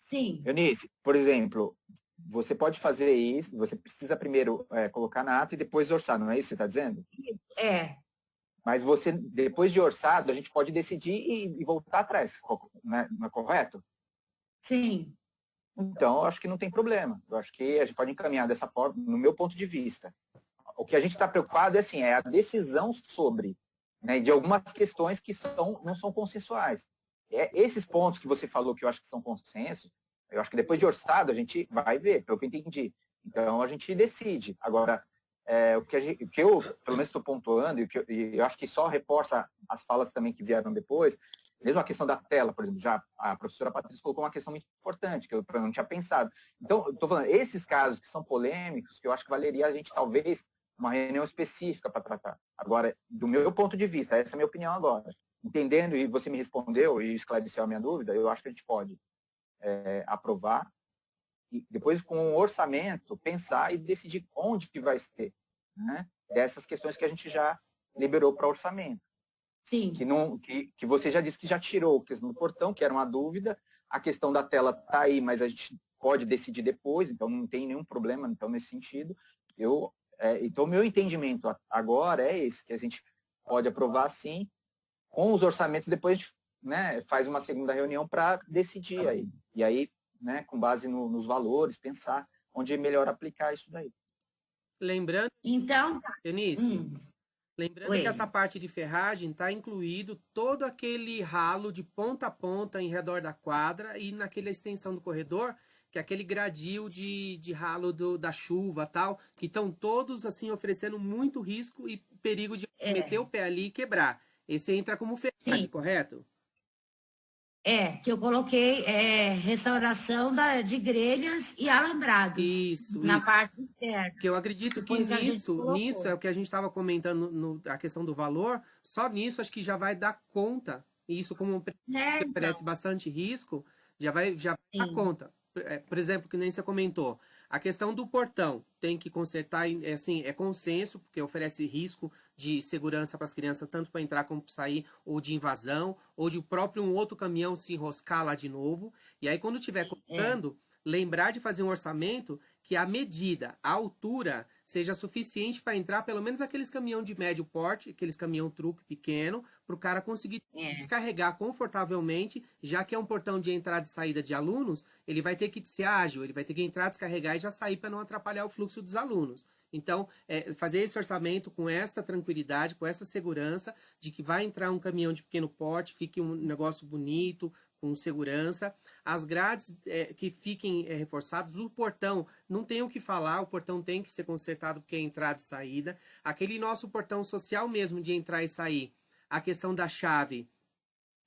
[SPEAKER 3] Sim.
[SPEAKER 2] Eunice, por exemplo, você pode fazer isso, você precisa primeiro colocar na ata e depois orçar, não é isso que você está dizendo? Mas você, depois de orçado, a gente pode decidir e voltar atrás, não é correto?
[SPEAKER 3] Sim.
[SPEAKER 2] Então, eu acho que não tem problema. Eu acho que a gente pode encaminhar dessa forma, no meu ponto de vista. O que a gente está preocupado é a decisão sobre, né, de algumas questões que não são consensuais. Esses pontos que você falou que eu acho que são consenso, eu acho que depois de orçado a gente vai ver, pelo que eu entendi. Então, a gente decide. Agora, o que eu, pelo menos, estou pontuando, e eu acho que só reforça as falas também que vieram depois, Mesmo a questão da tela, por exemplo, já a professora Patrícia colocou uma questão muito importante, que eu não tinha pensado. Então, eu estou falando, esses casos que são polêmicos, que eu acho que valeria a gente, talvez, uma reunião específica para tratar. Agora, do meu ponto de vista, essa é a minha opinião agora. Entendendo, e você me respondeu e esclareceu a minha dúvida, eu acho que a gente pode aprovar e depois, com o orçamento, pensar e decidir onde que vai ser, né? Dessas questões que a gente já liberou para orçamento.
[SPEAKER 3] Sim.
[SPEAKER 2] Que você já disse que já tirou a questão do portão, que era uma dúvida, a questão da tela está aí, mas a gente pode decidir depois, então não tem nenhum problema então, nesse sentido. Então, o meu entendimento agora é esse, que a gente pode aprovar sim, com os orçamentos, depois a gente, né, faz uma segunda reunião para decidir aí. E aí, né, com base nos valores, pensar onde é melhor aplicar isso daí.
[SPEAKER 8] Lembrando,
[SPEAKER 3] então,
[SPEAKER 8] Eunice, lembrando que essa parte de ferragem está incluído todo aquele ralo de ponta a ponta em redor da quadra e naquela extensão do corredor, que é aquele gradil de ralo da chuva tal, que estão todos assim oferecendo muito risco e perigo de meter o pé ali e quebrar. Esse entra como ferragem, correto?
[SPEAKER 3] Que eu coloquei restauração de grelhas e alambrados.
[SPEAKER 8] Isso,
[SPEAKER 3] na parte interna.
[SPEAKER 8] Porque eu acredito que nisso é o que a gente estava comentando, a questão do valor, só nisso acho que já vai dar conta, e isso como oferece bastante risco, já vai dar conta. Por exemplo, que nem você comentou, a questão do portão tem que consertar, é consenso, porque oferece risco de segurança para as crianças, tanto para entrar como para sair, ou de invasão, ou de um outro caminhão se enroscar lá de novo. E aí, quando estiver colocando, lembrar de fazer um orçamento que a medida, a altura, seja suficiente para entrar pelo menos aqueles caminhão de médio porte, aqueles caminhão truque pequeno, para o cara conseguir descarregar confortavelmente, já que é um portão de entrada e saída de alunos, ele vai ter que ser ágil, ele vai ter que entrar, descarregar e já sair para não atrapalhar o fluxo dos alunos. Então, fazer esse orçamento com essa tranquilidade, com essa segurança de que vai entrar um caminhão de pequeno porte, fique um negócio bonito, com segurança, as grades que fiquem reforçadas, o portão não tem o que falar, o portão tem que ser consertado porque é entrada e saída, aquele nosso portão social mesmo de entrar e sair, a questão da chave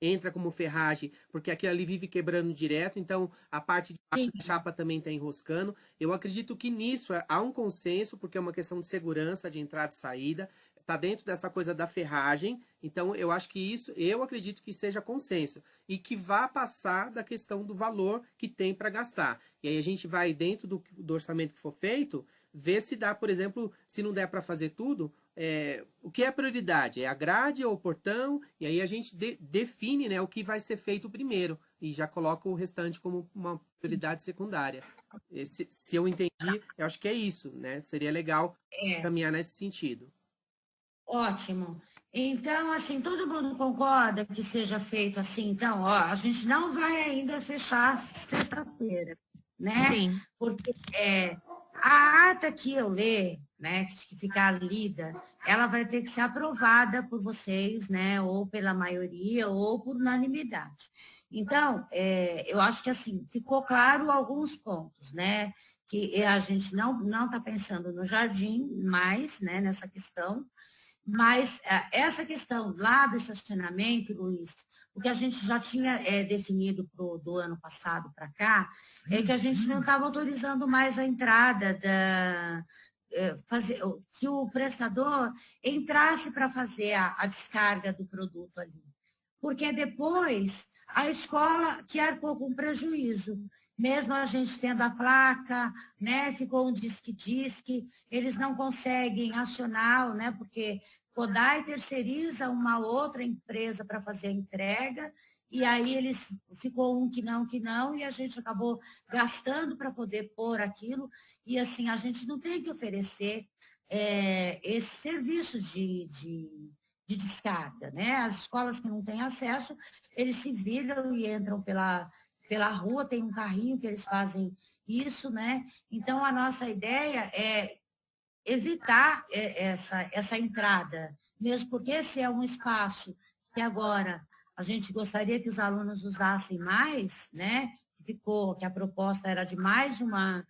[SPEAKER 8] entra como ferragem, porque aquilo ali vive quebrando direto, então a parte de baixo da chapa também está enroscando. Eu acredito que nisso há um consenso, porque é uma questão de segurança, de entrada e saída, está dentro dessa coisa da ferragem, então eu acho que isso, eu acredito que seja consenso, e que vá passar da questão do valor que tem para gastar. E aí a gente vai, dentro do orçamento que for feito, ver se dá, por exemplo, se não der para fazer tudo, o que é prioridade? É a grade ou o portão? E aí a gente define, né, o que vai ser feito primeiro, e já coloca o restante como uma prioridade secundária. Se eu entendi, eu acho que é isso, né? Seria legal caminhar nesse sentido.
[SPEAKER 3] Ótimo. Então, assim, todo mundo concorda que seja feito assim? Então, a gente não vai ainda fechar sexta-feira, né?
[SPEAKER 10] Sim.
[SPEAKER 3] Porque a ata que eu ler, né, que ficar lida, ela vai ter que ser aprovada por vocês, né, ou pela maioria, ou por unanimidade. Então, eu acho que, assim, ficou claro alguns pontos, né, que a gente não está pensando no jardim mais, né, nessa questão. Mas essa questão lá do estacionamento, Luiz, o que a gente já tinha definido do ano passado para cá, é que a gente não estava autorizando mais a entrada que o prestador entrasse para fazer a descarga do produto ali. Porque depois a escola que arcou com prejuízo. Mesmo a gente tendo a placa, né, ficou um disque, eles não conseguem acionar, né, porque Kodai terceiriza uma outra empresa para fazer a entrega, e aí ficou um que não, e a gente acabou gastando para poder pôr aquilo, e assim, a gente não tem que oferecer esse serviço de descarga, né? As escolas que não têm acesso, eles se viram e entram pela rua, tem um carrinho que eles fazem isso, né? Então, a nossa ideia é evitar essa entrada, mesmo porque esse é um espaço que agora a gente gostaria que os alunos usassem mais, né? Que a proposta era de mais uma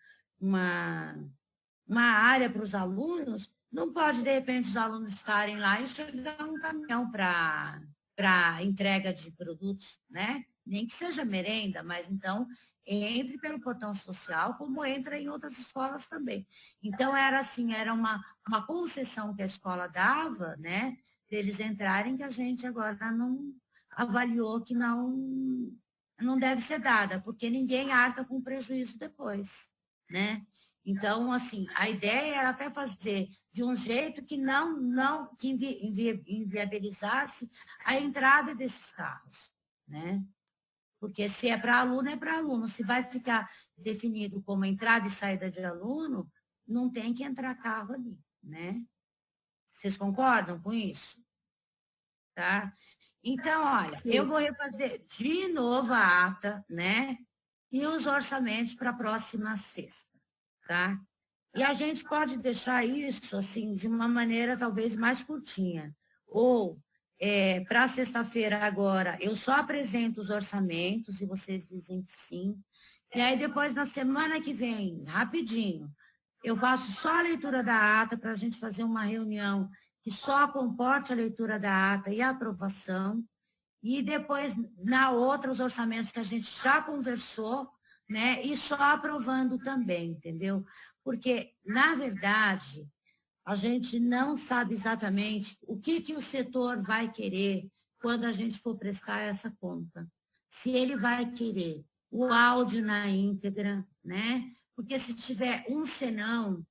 [SPEAKER 3] área para os alunos, não pode, de repente, os alunos estarem lá e chegar um caminhão para para entrega de produtos, né? Nem que seja merenda, mas então entre pelo portão social, como entra em outras escolas também. Então, era assim, era uma concessão que a escola dava, né? Deles entrarem, que a gente agora não avaliou que não deve ser dada, porque ninguém arca com prejuízo depois, né? Então, assim, a ideia era até fazer de um jeito que que inviabilizasse a entrada desses carros, né? Porque se é para aluno, é para aluno. Se vai ficar definido como entrada e saída de aluno, não tem que entrar carro ali, né? Vocês concordam com isso? Tá? Então, olha, eu vou refazer de novo a ata, né? E os orçamentos para a próxima sexta, tá? E a gente pode deixar isso, assim, de uma maneira talvez mais curtinha. Ou, para sexta-feira agora, eu só apresento os orçamentos e vocês dizem que sim. E aí, depois, na semana que vem, rapidinho, eu faço só a leitura da ata para a gente fazer uma reunião que só comporte a leitura da ata e a aprovação. E depois, na outra, os orçamentos que a gente já conversou, né? E só aprovando também, entendeu? Porque, na verdade, a gente não sabe exatamente o que o setor vai querer quando a gente for prestar essa conta. Se ele vai querer o áudio na íntegra, né? Porque se tiver um senão,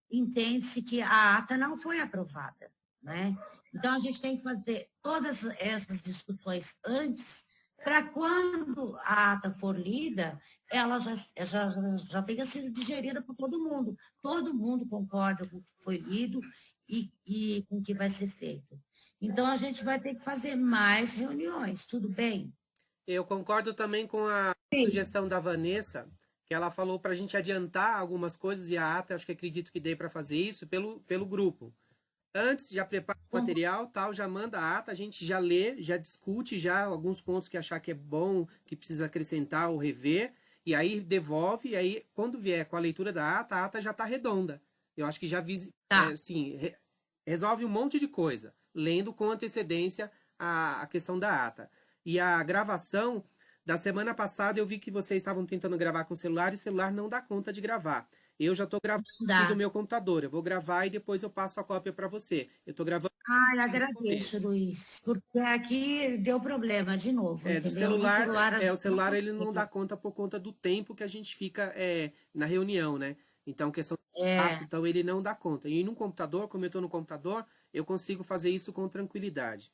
[SPEAKER 3] entende-se que a ata não foi aprovada, né? Então, a gente tem que fazer todas essas discussões antes, para quando a ata for lida, ela já tenha sido digerida por todo mundo. Todo mundo concorda com o que foi lido e com o que vai ser feito. Então, a gente vai ter que fazer mais reuniões, tudo bem?
[SPEAKER 8] Eu concordo também com a sugestão da Vanessa, que ela falou para a gente adiantar algumas coisas, e a ata, acho que acredito que dê para fazer isso pelo grupo. Antes, já prepara o material, tal, já manda a ata, a gente já lê, já discute já alguns pontos que achar que é bom, que precisa acrescentar ou rever, e aí devolve, e aí quando vier com a leitura da ata, a ata já está redonda. Eu acho que já resolve um monte de coisa, lendo com antecedência a questão da ata. E a gravação, da semana passada eu vi que vocês estavam tentando gravar com o celular, e o celular não dá conta de gravar. Eu já estou gravando aqui do meu computador. Eu vou gravar e depois eu passo a cópia para você. Eu estou gravando.
[SPEAKER 3] Ai, agradeço, Luiz, porque aqui deu problema de novo.
[SPEAKER 8] Do celular, o celular ele não dá conta por conta do tempo que a gente fica na reunião, né? Então, questão de espaço, então ele não dá conta. E no computador, como eu estou no computador, eu consigo fazer isso com tranquilidade.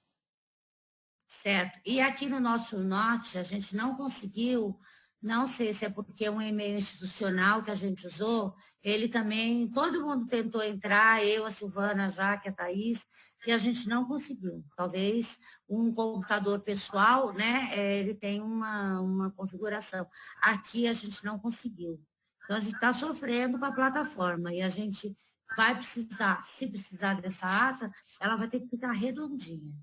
[SPEAKER 3] Certo. E aqui no nosso Note, a gente não conseguiu. Não sei se é porque é um e-mail institucional que a gente usou, ele também, todo mundo tentou entrar, eu, a Silvana, a Jaque, a Thaís, e a gente não conseguiu. Talvez um computador pessoal, né, ele tem uma configuração. Aqui a gente não conseguiu. Então, a gente está sofrendo com a plataforma e a gente vai precisar, se precisar dessa ata, ela vai ter que ficar redondinha.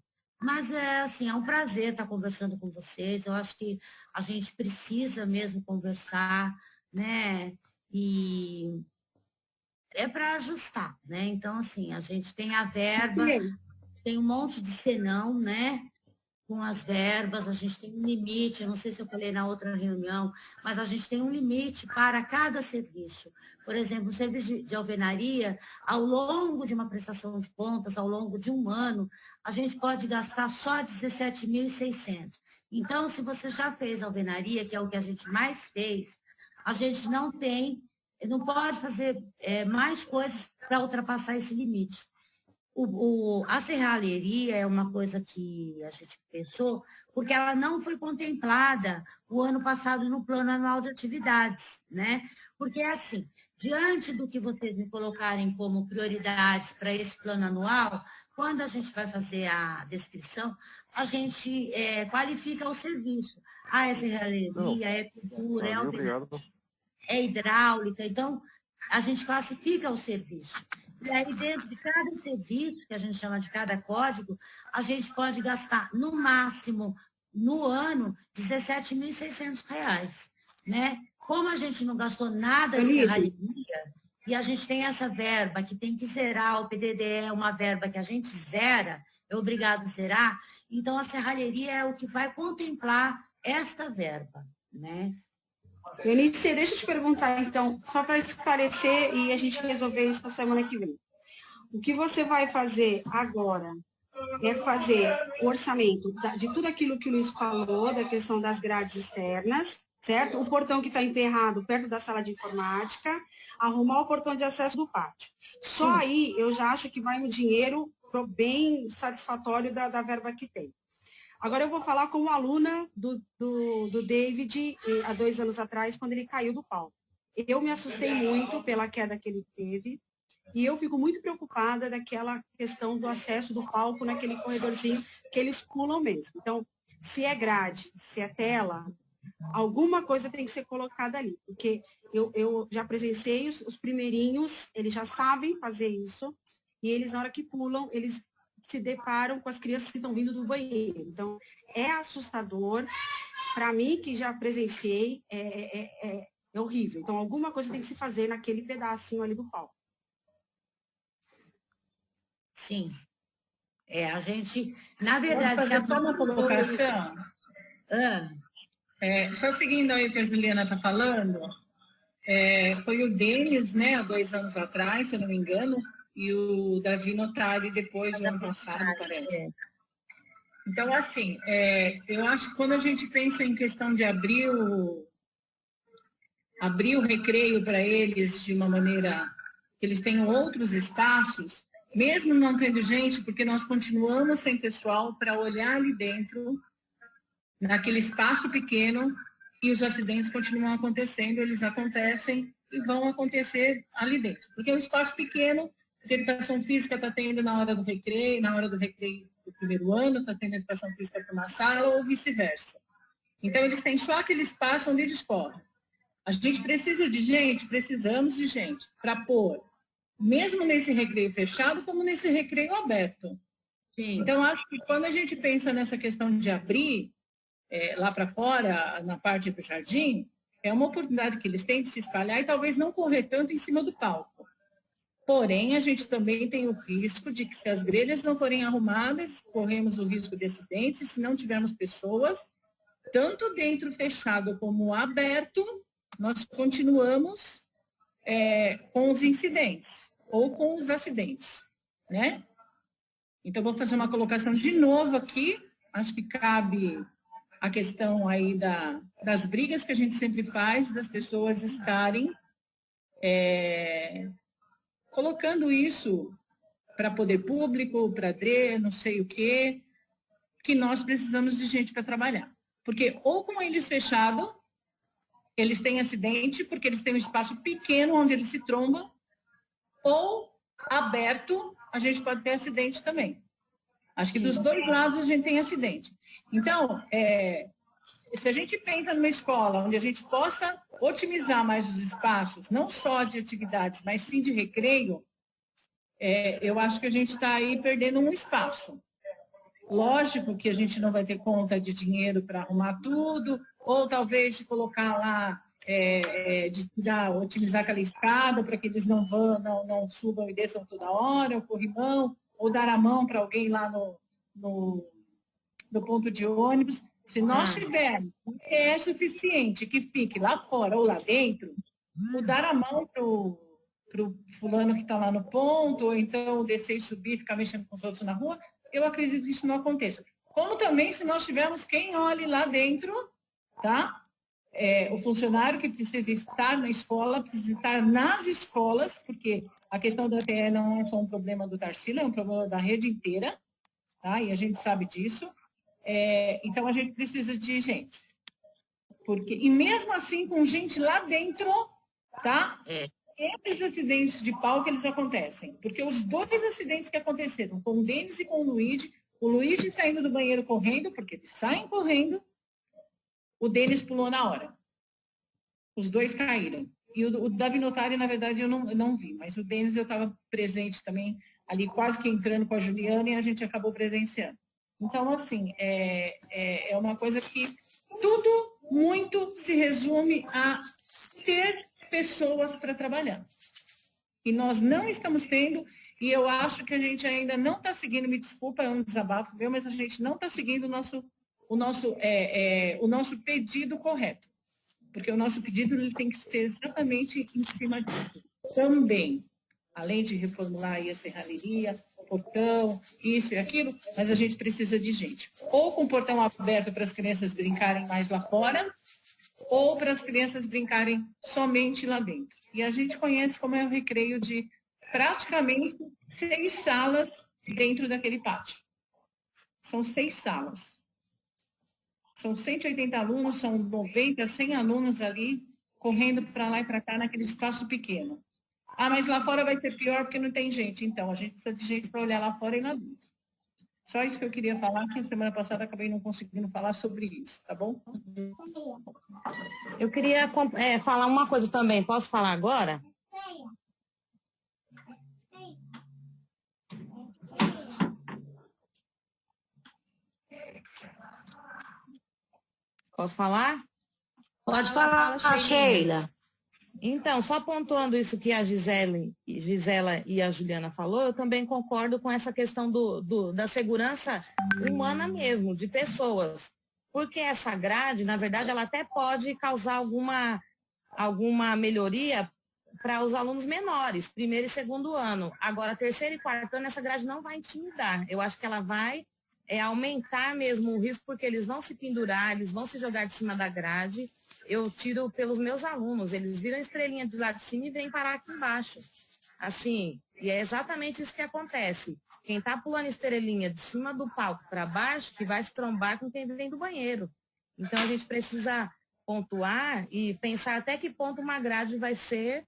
[SPEAKER 3] Mas, assim, é um prazer estar conversando com vocês. Eu acho que a gente precisa mesmo conversar, né? E é para ajustar, né? Então, assim, a gente tem a verba, tem um monte de senão, né? Com as verbas, a gente tem um limite, eu não sei se eu falei na outra reunião, mas a gente tem um limite para cada serviço. Por exemplo, o serviço de alvenaria, ao longo de uma prestação de contas, ao longo de um ano, a gente pode gastar só 17.600. Então, se você já fez alvenaria, que é o que a gente mais fez, a gente não pode fazer mais coisas para ultrapassar esse limite. A serralheria é uma coisa que a gente pensou, porque ela não foi contemplada o ano passado no Plano Anual de Atividades, né? Porque, assim, diante do que vocês me colocarem como prioridades para esse plano anual, quando a gente vai fazer a descrição, a gente qualifica o serviço. É serralheria, é pintura, é hidráulica, então a gente classifica o serviço. E aí, dentro de cada serviço, que a gente chama de cada código, a gente pode gastar, no máximo, no ano, R$17.600, né? Como a gente não gastou nada de serralheria, e a gente tem essa verba que tem que zerar, o PDD é uma verba que a gente zera, obrigado será, então a serralheria é o que vai contemplar esta verba, né?
[SPEAKER 5] Eunice, deixa eu te perguntar, então, só para esclarecer e a gente resolver isso na semana que vem. O que você vai fazer agora é fazer o orçamento de tudo aquilo que o Luiz falou, da questão das grades externas, certo? O portão que está emperrado perto da sala de informática, arrumar o portão de acesso do pátio. Só aí eu já acho que vai um dinheiro bem satisfatório da verba que tem. Agora eu vou falar como aluna do David há 2 anos atrás, quando ele caiu do palco. Eu me assustei muito pela queda que ele teve e eu fico muito preocupada daquela questão do acesso do palco naquele corredorzinho que eles pulam mesmo. Então, se é grade, se é tela, alguma coisa tem que ser colocada ali, porque eu já presenciei os primeirinhos, eles já sabem fazer isso, e eles, na hora que pulam, eles se deparam com as crianças que estão vindo do banheiro. Então, é assustador. Para mim, que já presenciei, é horrível. Então, alguma coisa tem que se fazer naquele pedacinho ali do palco.
[SPEAKER 3] Sim. A gente, na verdade...
[SPEAKER 11] Posso fazer só uma colocação? Só seguindo aí o que a Juliana está falando, foi o Denis, né, há 2 anos atrás, se eu não me engano, e o Davi Notari depois, do ano passado, parece. Então, assim, eu acho que quando a gente pensa em questão de abrir o recreio para eles de uma maneira que eles tenham outros espaços, mesmo não tendo gente, porque nós continuamos sem pessoal para olhar ali dentro, naquele espaço pequeno, e os acidentes continuam acontecendo, eles acontecem e vão acontecer ali dentro. Porque é um espaço pequeno, a educação física está tendo na hora do recreio do primeiro ano, está tendo educação física para uma sala, ou vice-versa. Então, eles têm só aquele espaço onde eles correm. A gente precisa de gente, precisamos de gente, para pôr, mesmo nesse recreio fechado, como nesse recreio aberto. Sim. Então, acho que quando a gente pensa nessa questão de abrir, lá para fora, na parte do jardim, é uma oportunidade que eles têm de se espalhar e talvez não correr tanto em cima do palco. Porém, a gente também tem o risco de que, se as grelhas não forem arrumadas, corremos o risco de acidentes, e se não tivermos pessoas, tanto dentro fechado como aberto, nós continuamos com os incidentes ou com os acidentes, né? Então, vou fazer uma colocação de novo aqui, acho que cabe a questão aí das brigas que a gente sempre faz, das pessoas estarem colocando isso para poder público, para DRE, não sei o quê, que nós precisamos de gente para trabalhar. Porque ou com eles fechados, eles têm acidente, porque eles têm um espaço pequeno onde eles se trombam, ou aberto, a gente pode ter acidente também. Acho que dos 2 lados a gente tem acidente. Então, se a gente pensa numa escola onde a gente possa otimizar mais os espaços, não só de atividades, mas sim de recreio, eu acho que a gente está aí perdendo um espaço. Lógico que a gente não vai ter conta de dinheiro para arrumar tudo, ou talvez de colocar lá, otimizar aquela escada para que eles não subam e desçam toda hora, o corrimão, ou dar a mão para alguém lá no ponto de ônibus. Se nós tivermos um PE suficiente que fique lá fora ou lá dentro, o dar a mão para o fulano que está lá no ponto, ou então descer e subir, ficar mexendo com os outros na rua, eu acredito que isso não aconteça. Como também se nós tivermos quem olhe lá dentro, tá? O funcionário que precisa estar na escola, precisa estar nas escolas, porque a questão do EPE não é só um problema do Tarsila, é um problema da rede inteira, tá? E a gente sabe disso. Então, a gente precisa de gente. E mesmo assim, com gente lá dentro, tá? Esses acidentes de palco, eles acontecem. Porque os 2 acidentes que aconteceram, com o Denis e com o Luigi saindo do banheiro correndo, porque eles saem correndo, o Denis pulou na hora. Os 2 caíram. E o Davi Notari, na verdade, eu não vi. Mas o Denis, eu estava presente também, ali quase que entrando com a Juliana, e a gente acabou presenciando. Então, assim, é uma coisa que tudo muito se resume a ter pessoas para trabalhar. E nós não estamos tendo, E eu acho que a gente ainda não está seguindo, me desculpa, é um desabafo meu, mas a gente não está seguindo o nosso pedido correto. Porque o nosso pedido ele tem que ser exatamente em cima disso. Também, além de reformular aí a serralheria, o portão, isso e aquilo, mas a gente precisa de gente. Ou com o portão aberto para as crianças brincarem mais lá fora, ou para as crianças brincarem somente lá dentro. E a gente conhece como é o recreio de praticamente 6 salas dentro daquele pátio. São 6 salas. São 180 alunos, são 90, 100 alunos ali, correndo para lá e para cá naquele espaço pequeno. Ah, mas lá fora vai ser pior porque não tem gente. Então, a gente precisa de gente para olhar lá fora e lá dentro. Só isso que eu queria falar, que a semana passada acabei não conseguindo falar sobre isso, tá bom?
[SPEAKER 12] Eu queria falar uma coisa também. Posso falar agora? Posso falar?
[SPEAKER 3] Pode falar, Sheila.
[SPEAKER 12] Então, só pontuando isso que a Gisela e a Juliana falou, eu também concordo com essa questão da segurança humana mesmo, de pessoas. Porque essa grade, na verdade, ela até pode causar alguma melhoria para os alunos menores, 1º e 2º ano. Agora, 3º e 4º ano, essa grade não vai intimidar. Eu acho que ela vai aumentar mesmo o risco, porque eles vão se pendurar, eles vão se jogar de cima da grade. Eu tiro pelos meus alunos, eles viram a estrelinha do lado de cima e vêm parar aqui embaixo. Assim, e é exatamente isso que acontece. Quem está pulando estrelinha de cima do palco para baixo, que vai se trombar com quem vem do banheiro. Então, a gente precisa pontuar e pensar até que ponto uma grade vai ser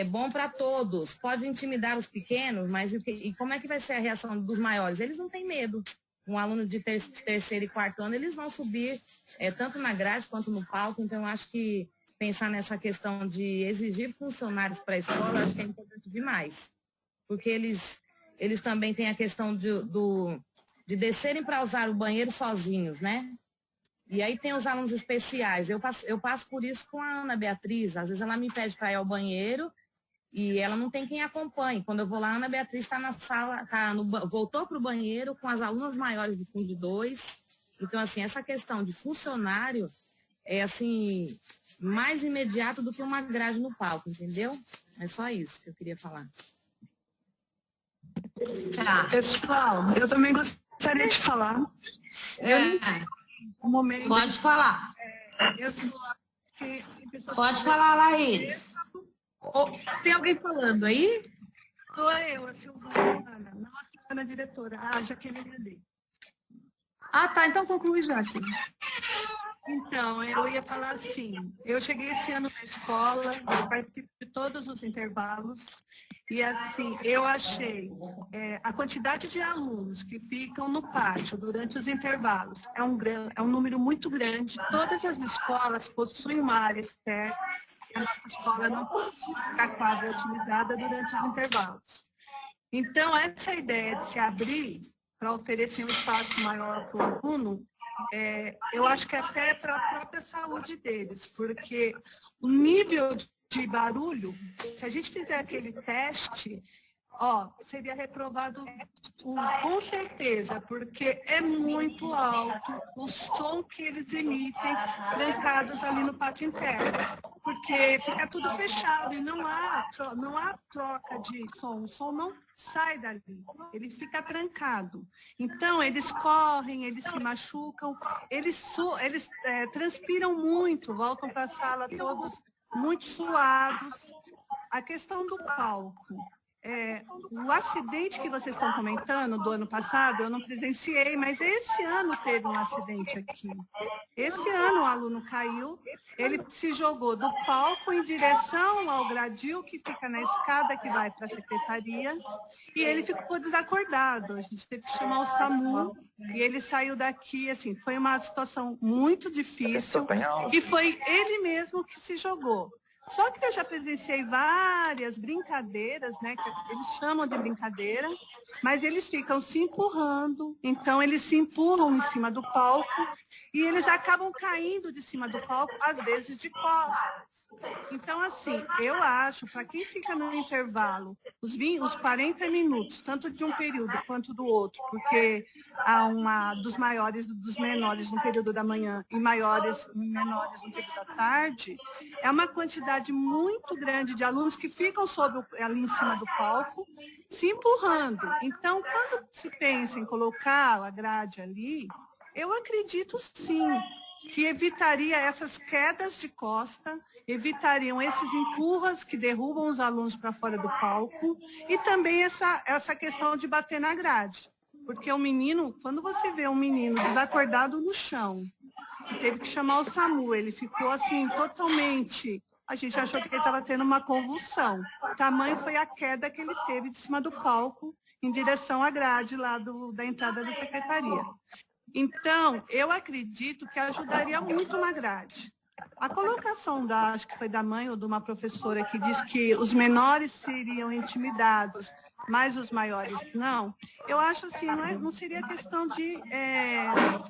[SPEAKER 12] bom para todos. Pode intimidar os pequenos, mas e como é que vai ser a reação dos maiores? Eles não têm medo. Um aluno de 3º e 4º ano, eles vão subir tanto na grade quanto no palco. Então, eu acho que pensar nessa questão de exigir funcionários para a escola, acho que é importante demais. Porque eles também têm a questão de descerem para usar o banheiro sozinhos, né? E aí tem os alunos especiais. Eu passo por isso com a Ana Beatriz. Às vezes ela me pede para ir ao banheiro e ela não tem quem acompanhe. Quando eu vou lá, a Ana Beatriz está na sala, voltou para o banheiro com as alunas maiores do fundo 2. Então, assim, essa questão de funcionário é, assim, mais imediato do que uma grade no palco, entendeu? É só isso que eu queria falar.
[SPEAKER 5] Tá. Pessoal, eu também gostaria de falar.
[SPEAKER 3] Pode falar. Pode falar, Laís.
[SPEAKER 5] Tem alguém falando aí? Sou eu, a Silvana, não a Silvana diretora, a Jaqueline ali. Ah, tá, então conclui já, sim. Então, eu ia falar assim, eu cheguei esse ano na escola, eu participo de todos os intervalos, e assim, eu achei a quantidade de alunos que ficam no pátio durante os intervalos é um número muito grande. Todas as escolas possuem uma área externa, e a nossa escola não possui a quadra utilizada durante os intervalos. Então, essa ideia de se abrir para oferecer um espaço maior para o aluno, eu acho que até para a própria saúde deles, porque o nível de barulho, se a gente fizer aquele teste, seria reprovado com certeza, porque é muito alto o som que eles emitem trancados ali no pátio interno, porque fica tudo fechado e não há troca de som, o som não sai dali, ele fica trancado. Então, eles correm, eles se machucam, eles transpiram muito, voltam para a sala todos muito suados. A questão do palco. O acidente que vocês estão comentando do ano passado, eu não presenciei, mas esse ano teve um acidente aqui. Esse ano o aluno caiu, ele se jogou do palco em direção ao gradil que fica na escada que vai para a secretaria e ele ficou desacordado. A gente teve que chamar o SAMU e ele saiu daqui, assim, foi uma situação muito difícil e foi ele mesmo que se jogou. Só que eu já presenciei várias brincadeiras, né, que eles chamam de brincadeira, mas eles ficam se empurrando, então eles se empurram em cima do palco e eles acabam caindo de cima do palco, às vezes de costas.
[SPEAKER 13] Então, assim, eu acho, para quem fica no intervalo, os 40 minutos, tanto de um período quanto do outro, porque há dos maiores dos menores no período da manhã e menores no período da tarde, é uma quantidade muito grande de alunos que ficam ali em cima do palco, se empurrando. Então, quando se pensa em colocar a grade ali, eu acredito sim que evitaria essas quedas de costa, evitariam esses empurras que derrubam os alunos para fora do palco e também essa questão de bater na grade. Porque o menino, quando você vê um menino desacordado no chão, que teve que chamar o SAMU, ele ficou assim totalmente... A gente achou que ele estava tendo uma convulsão. O tamanho foi a queda que ele teve de cima do palco em direção à grade lá da entrada da secretaria. Então, eu acredito que ajudaria muito na grade. A colocação acho que foi da mãe ou de uma professora que disse que os menores seriam intimidados, mas os maiores não, eu acho assim, não seria questão de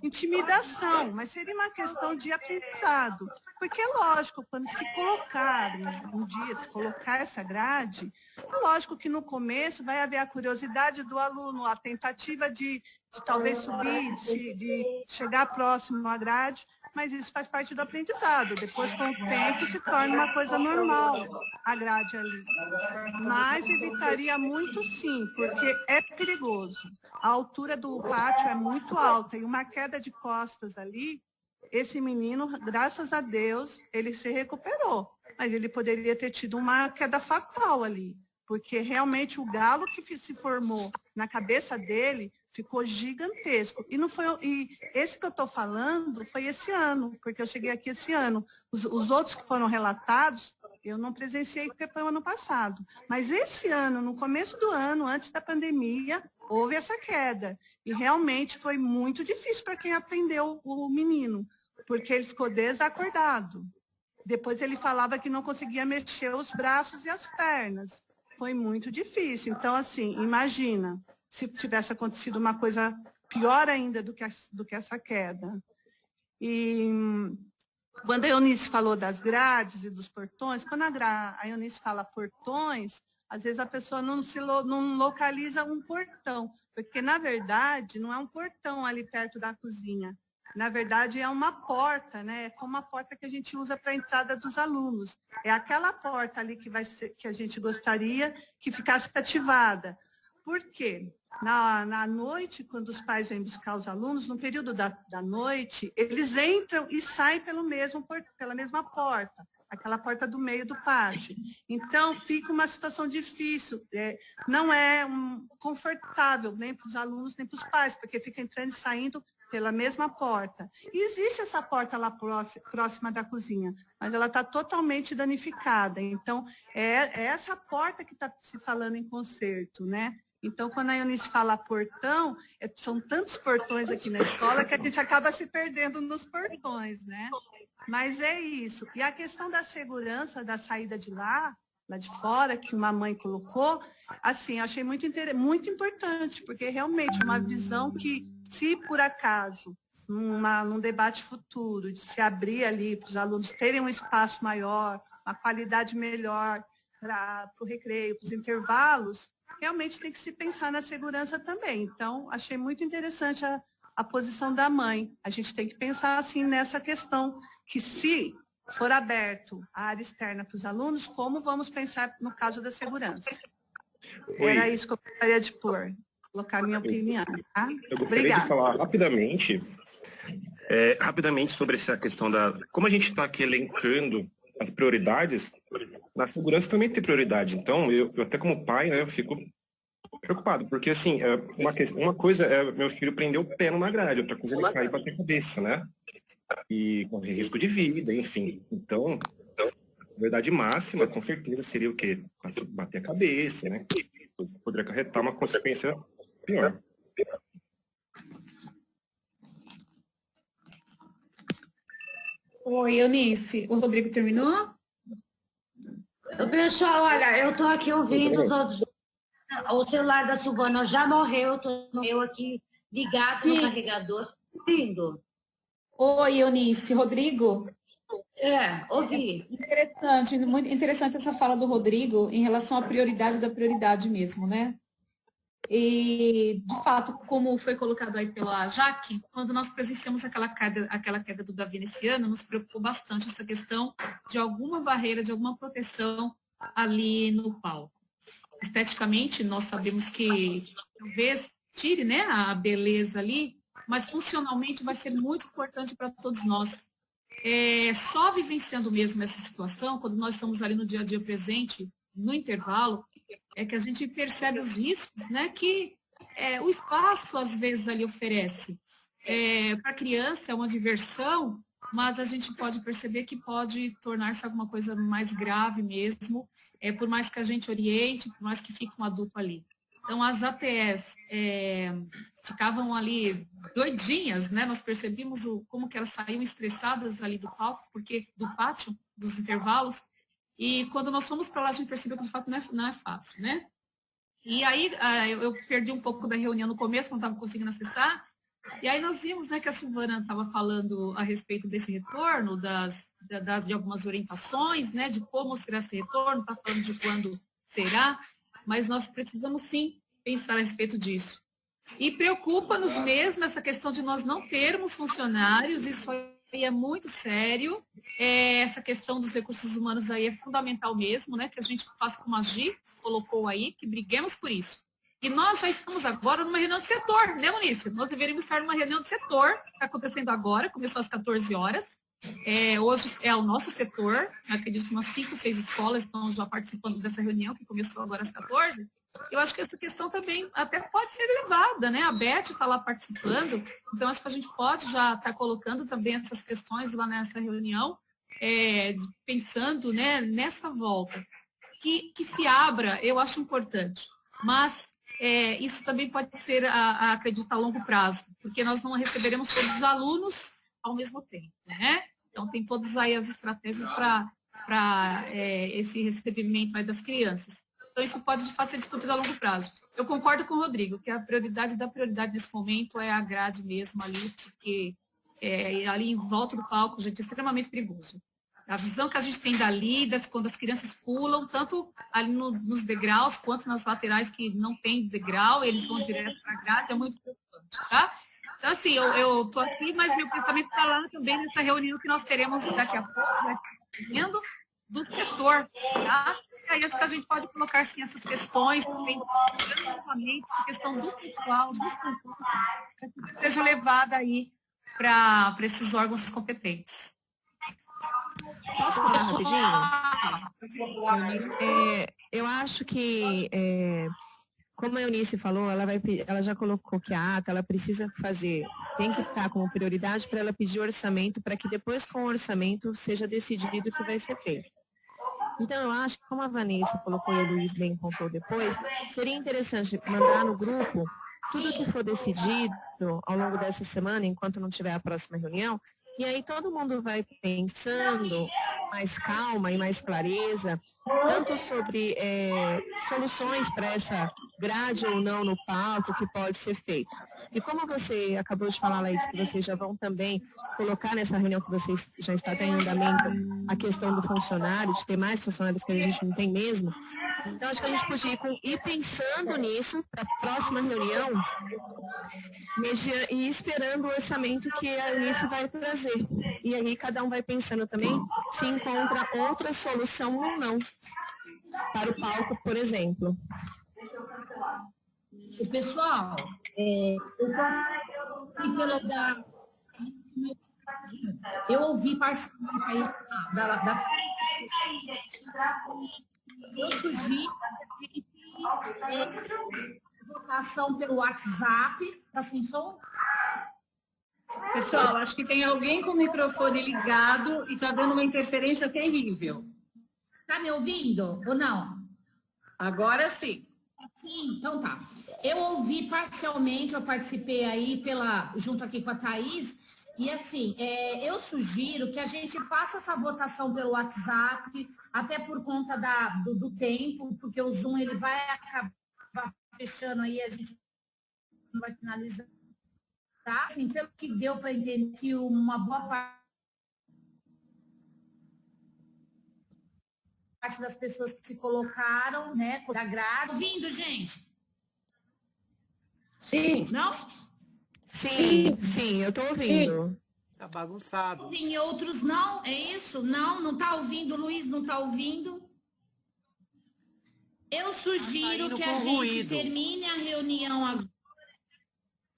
[SPEAKER 13] intimidação, mas seria uma questão de aprendizado. Porque é lógico, quando se colocar se colocar essa grade, é lógico que no começo vai haver a curiosidade do aluno, a tentativa de talvez subir, de chegar próximo à grade, mas isso faz parte do aprendizado. Depois, com o tempo, se torna uma coisa normal a grade ali. Mas evitaria muito sim, porque é perigoso. A altura do pátio é muito alta e uma queda de costas ali, esse menino, graças a Deus, ele se recuperou. Mas ele poderia ter tido uma queda fatal ali, porque realmente o galo que se formou na cabeça dele ficou gigantesco. E esse que eu estou falando foi esse ano, porque eu cheguei aqui esse ano. Os outros que foram relatados, eu não presenciei porque foi o ano passado. Mas esse ano, no começo do ano, antes da pandemia, houve essa queda. E realmente foi muito difícil para quem atendeu o menino, porque ele ficou desacordado. Depois ele falava que não conseguia mexer os braços e as pernas. Foi muito difícil. Então, assim, imagina se tivesse acontecido uma coisa pior ainda do que essa queda. E quando a Eunice falou das grades e dos portões, quando a Eunice fala portões, às vezes a pessoa não localiza um portão, porque, na verdade, não é um portão ali perto da cozinha. Na verdade, é uma porta, né? É como a porta que a gente usa para a entrada dos alunos. É aquela porta ali que a gente gostaria que ficasse ativada. Por quê? Na noite, quando os pais vêm buscar os alunos, no período da noite, eles entram e saem pela mesma porta, aquela porta do meio do pátio. Então, fica uma situação difícil, não é confortável nem para os alunos, nem para os pais, porque fica entrando e saindo pela mesma porta. E existe essa porta lá próxima da cozinha, mas ela está totalmente danificada. Então, é essa porta que está se falando em conserto, né? Então, quando a Eunice fala portão, são tantos portões aqui na escola que a gente acaba se perdendo nos portões, né? Mas é isso. E a questão da segurança da saída de lá de fora, que uma mãe colocou, assim, achei muito importante, porque realmente é uma visão que, se por acaso, num debate futuro, de se abrir ali para os alunos terem um espaço maior, uma qualidade melhor para o recreio, para os intervalos, realmente tem que se pensar na segurança também. Então, achei muito interessante a posição da mãe. A gente tem que pensar assim nessa questão, que se for aberto a área externa para os alunos, como vamos pensar no caso da segurança?
[SPEAKER 7] Oi.
[SPEAKER 13] Era isso que eu gostaria de colocar minha opinião. Tá?
[SPEAKER 7] Eu gostaria de falar rapidamente sobre essa questão como a gente está aqui elencando as prioridades, na segurança também tem prioridade. Então, eu até como pai, né, eu fico preocupado, porque assim, uma coisa é meu filho prender o pé numa grade, outra coisa é ele cair e bater a cabeça, né? E correr risco de vida, enfim. Então, a verdade máxima, com certeza, seria o quê? Bater a cabeça, né? Poderia acarretar uma consequência pior.
[SPEAKER 1] Oi, Eunice. O Rodrigo terminou?
[SPEAKER 3] Pessoal, olha, eu estou aqui ouvindo todos. O celular da Silvana já morreu, estou aqui ligado no carregador, ouvindo.
[SPEAKER 1] Oi, Eunice. Rodrigo? Ouvi.
[SPEAKER 11] Muito interessante essa fala do Rodrigo em relação à prioridade da prioridade mesmo, né? E, de fato, como foi colocado aí pela Jaque, quando nós presenciamos aquela queda do Davi nesse ano, nos preocupou bastante essa questão de alguma barreira, de alguma proteção ali no palco. Esteticamente, nós sabemos que talvez tire, né, a beleza ali, mas funcionalmente vai ser muito importante para todos nós. Só vivenciando mesmo essa situação, quando nós estamos ali no dia a dia presente, no intervalo, é que a gente percebe os riscos, né, que o espaço às vezes ali oferece. Para a criança é uma diversão, mas a gente pode perceber que pode tornar-se alguma coisa mais grave mesmo, por mais que a gente oriente, por mais que fique um adulto ali. Então, as ATEs ficavam ali doidinhas, né? Nós percebimos como que elas saíam estressadas ali do palco, do pátio, dos intervalos, e quando nós fomos para lá, a gente percebeu que, de fato, não é fácil, né? E aí, eu perdi um pouco da reunião no começo, não estava conseguindo acessar, e aí nós vimos, né, que a Silvana estava falando a respeito desse retorno, de algumas orientações, né, de como será esse retorno, está falando de quando será, mas nós precisamos, sim, pensar a respeito disso. E preocupa-nos mesmo essa questão de nós não termos funcionários, isso aí é muito sério, essa questão dos recursos humanos aí é fundamental mesmo, né, que a gente faça como a Gi colocou aí, que briguemos por isso. E nós já estamos agora numa reunião de setor, né, Eunice? Nós deveríamos estar numa reunião de setor, que está acontecendo agora, começou às 14 horas. Hoje é o nosso setor, acredito que umas 5, 6 escolas estão já participando dessa reunião, que começou agora às 14. Eu acho que essa questão também até pode ser levada, né? A Beth está lá participando, então acho que a gente pode já estar colocando também essas questões lá nessa reunião, pensando, né, nessa volta. Que se abra, eu acho importante, mas isso também pode ser, acredito, a longo prazo, porque nós não receberemos todos os alunos ao mesmo tempo, né? Então, tem todas aí as estratégias para esse recebimento aí das crianças. Então, isso pode, de fato, ser discutido a longo prazo. Eu concordo com o Rodrigo, que a prioridade da prioridade nesse momento é a grade mesmo ali, porque ali em volta do palco, gente, é extremamente perigoso. A visão que a gente tem dali, quando as crianças pulam, tanto ali nos degraus, quanto nas laterais que não tem degrau, eles vão direto para a grade, é muito preocupante, tá? Então, assim, eu estou aqui, mas meu pensamento está lá também nessa reunião que nós teremos daqui a pouco, vendo do setor, tá? E aí acho que a gente pode colocar, sim, essas questões também, a questão do pessoal, dos concursos, que seja levada aí para esses órgãos competentes.
[SPEAKER 10] Posso falar rapidinho? Eu acho que, como a Eunice falou, ela já colocou que a ata ela precisa tem que estar como prioridade para ela pedir orçamento, para que depois com o orçamento seja decidido o que vai ser feito. Então, eu acho que, como a Vanessa colocou e o Luiz bem contou depois, seria interessante mandar no grupo tudo que for decidido ao longo dessa semana, enquanto não tiver a próxima reunião, e aí todo mundo vai pensando mais calma e mais clareza, tanto sobre soluções para essa grade ou não no palco que pode ser feito. E como você acabou de falar, Laís, que vocês já vão também colocar nessa reunião que vocês já está em andamento a questão do funcionário, de ter mais funcionários que a gente não tem mesmo, então acho que a gente podia ir pensando nisso para a próxima reunião e esperando o orçamento que a Eunice vai trazer. E aí cada um vai pensando também se encontra outra solução ou não para o palco, por exemplo.
[SPEAKER 1] O pessoal, eu ouvi parcialmente aí eu sugiro votação pelo WhatsApp, assim, som.
[SPEAKER 11] Pessoal, acho que tem alguém com o microfone ligado e está dando uma interferência terrível.
[SPEAKER 1] Está me ouvindo ou não?
[SPEAKER 11] Agora sim.
[SPEAKER 1] Sim, então tá. Eu ouvi parcialmente, eu participei aí junto aqui com a Thaís, e assim, eu sugiro que a gente faça essa votação pelo WhatsApp, até por conta do tempo, porque o Zoom ele vai acabar fechando aí, a gente não vai finalizar. Tá? Assim, pelo que deu para entender que uma boa parte parte das pessoas que se colocaram, né, da grade. Ouvindo, gente?
[SPEAKER 3] Sim.
[SPEAKER 1] Não?
[SPEAKER 10] Sim, eu estou ouvindo.
[SPEAKER 8] Tá bagunçado.
[SPEAKER 1] Em outros não, é isso? Não está ouvindo, Luiz não está ouvindo? Eu sugiro que a gente termine a reunião agora,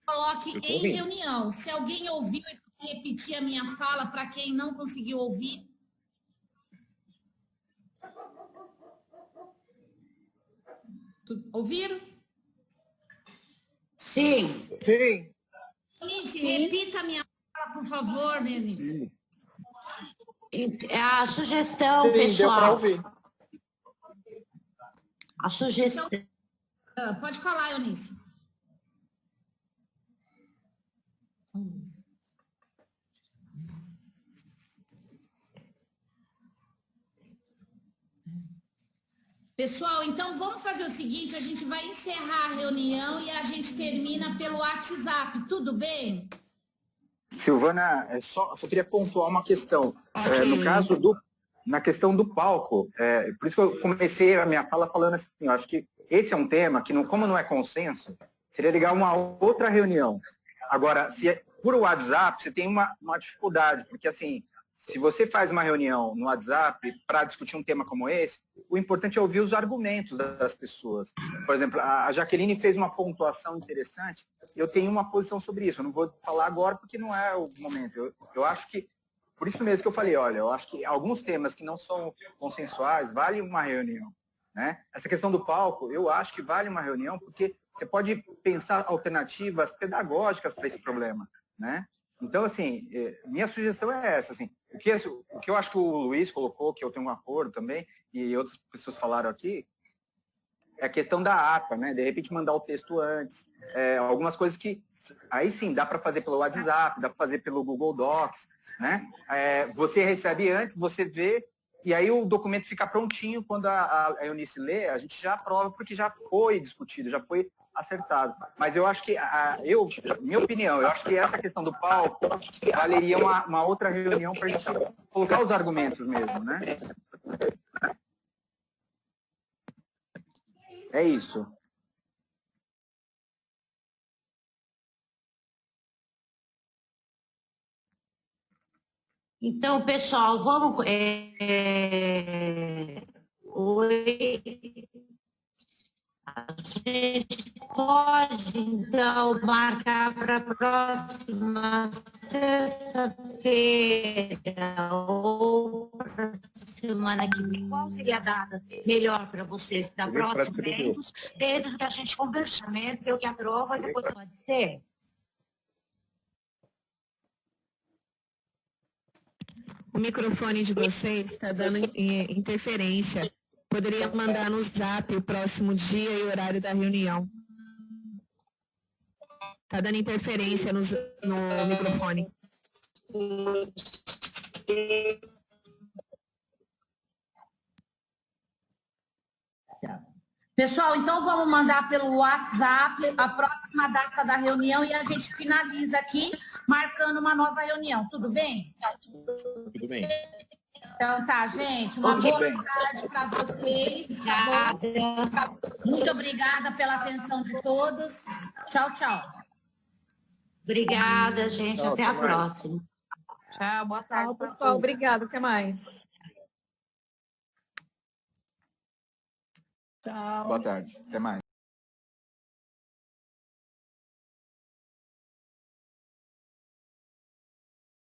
[SPEAKER 1] coloque em reunião. Se alguém ouviu e repetir a minha fala, para quem não conseguiu ouvir. Ouviram?
[SPEAKER 3] Sim.
[SPEAKER 4] Sim.
[SPEAKER 1] Denise, repita a minha fala, por favor, Denise.
[SPEAKER 3] A sugestão,
[SPEAKER 4] Sim,
[SPEAKER 3] pessoal.
[SPEAKER 4] deu para ouvir.
[SPEAKER 3] A sugestão.
[SPEAKER 1] Pode falar, Eunice. Pessoal, então vamos fazer o seguinte, a gente vai encerrar a reunião e a gente termina pelo WhatsApp, tudo bem?
[SPEAKER 2] Silvana, só queria pontuar uma questão. No caso na questão do palco, por isso que eu comecei a minha fala falando assim, eu acho que esse é um tema que, como não é consenso, seria legal uma outra reunião. Agora, se é por WhatsApp, você tem uma dificuldade, porque assim, se você faz uma reunião no WhatsApp para discutir um tema como esse, o importante é ouvir os argumentos das pessoas. Por exemplo, a Jaqueline fez uma pontuação interessante, eu tenho uma posição sobre isso, eu não vou falar agora porque não é o momento. Eu acho que, por isso mesmo que eu falei, olha, eu acho que alguns temas que não são consensuais, vale uma reunião. Né? Essa questão do palco, eu acho que vale uma reunião, porque você pode pensar alternativas pedagógicas para esse problema. Né? Então, assim, minha sugestão é essa, assim, o que eu acho que o Luiz colocou, que eu tenho um acordo também, e outras pessoas falaram aqui, é a questão da ata, né? De repente mandar o texto antes, algumas coisas que, aí sim, dá para fazer pelo WhatsApp, dá para fazer pelo Google Docs, né? Você recebe antes, você vê, e aí o documento fica prontinho, quando a Eunice lê, a gente já aprova, porque já foi discutido, já foi acertado. Mas eu acho que, minha opinião, eu acho que essa questão do palco valeria uma outra reunião para a gente colocar os argumentos mesmo, né? É isso.
[SPEAKER 3] Então, pessoal, vamos... Oi... A gente pode, então, marcar para a próxima sexta-feira ou para semana que vem. Qual seria a data melhor para vocês? Da próxima vez, dentro que a gente conversamento, eu que aprova, depois pode ser?
[SPEAKER 10] O microfone de vocês está dando interferência. Poderia mandar no Zap o próximo dia e o horário da reunião. Está dando interferência no microfone.
[SPEAKER 1] Pessoal, então vamos mandar pelo WhatsApp a próxima data da reunião e a gente finaliza aqui, marcando uma nova reunião. Tudo bem?
[SPEAKER 7] Tudo bem.
[SPEAKER 1] Então tá, gente, uma boa tarde para vocês. Tá bom? Muito obrigada pela atenção de todos. Tchau, tchau.
[SPEAKER 3] Obrigada, gente.
[SPEAKER 2] Tchau,
[SPEAKER 3] até a próxima.
[SPEAKER 14] Tchau, boa tarde, pessoal. Obrigada, até mais.
[SPEAKER 2] Boa tarde, até mais.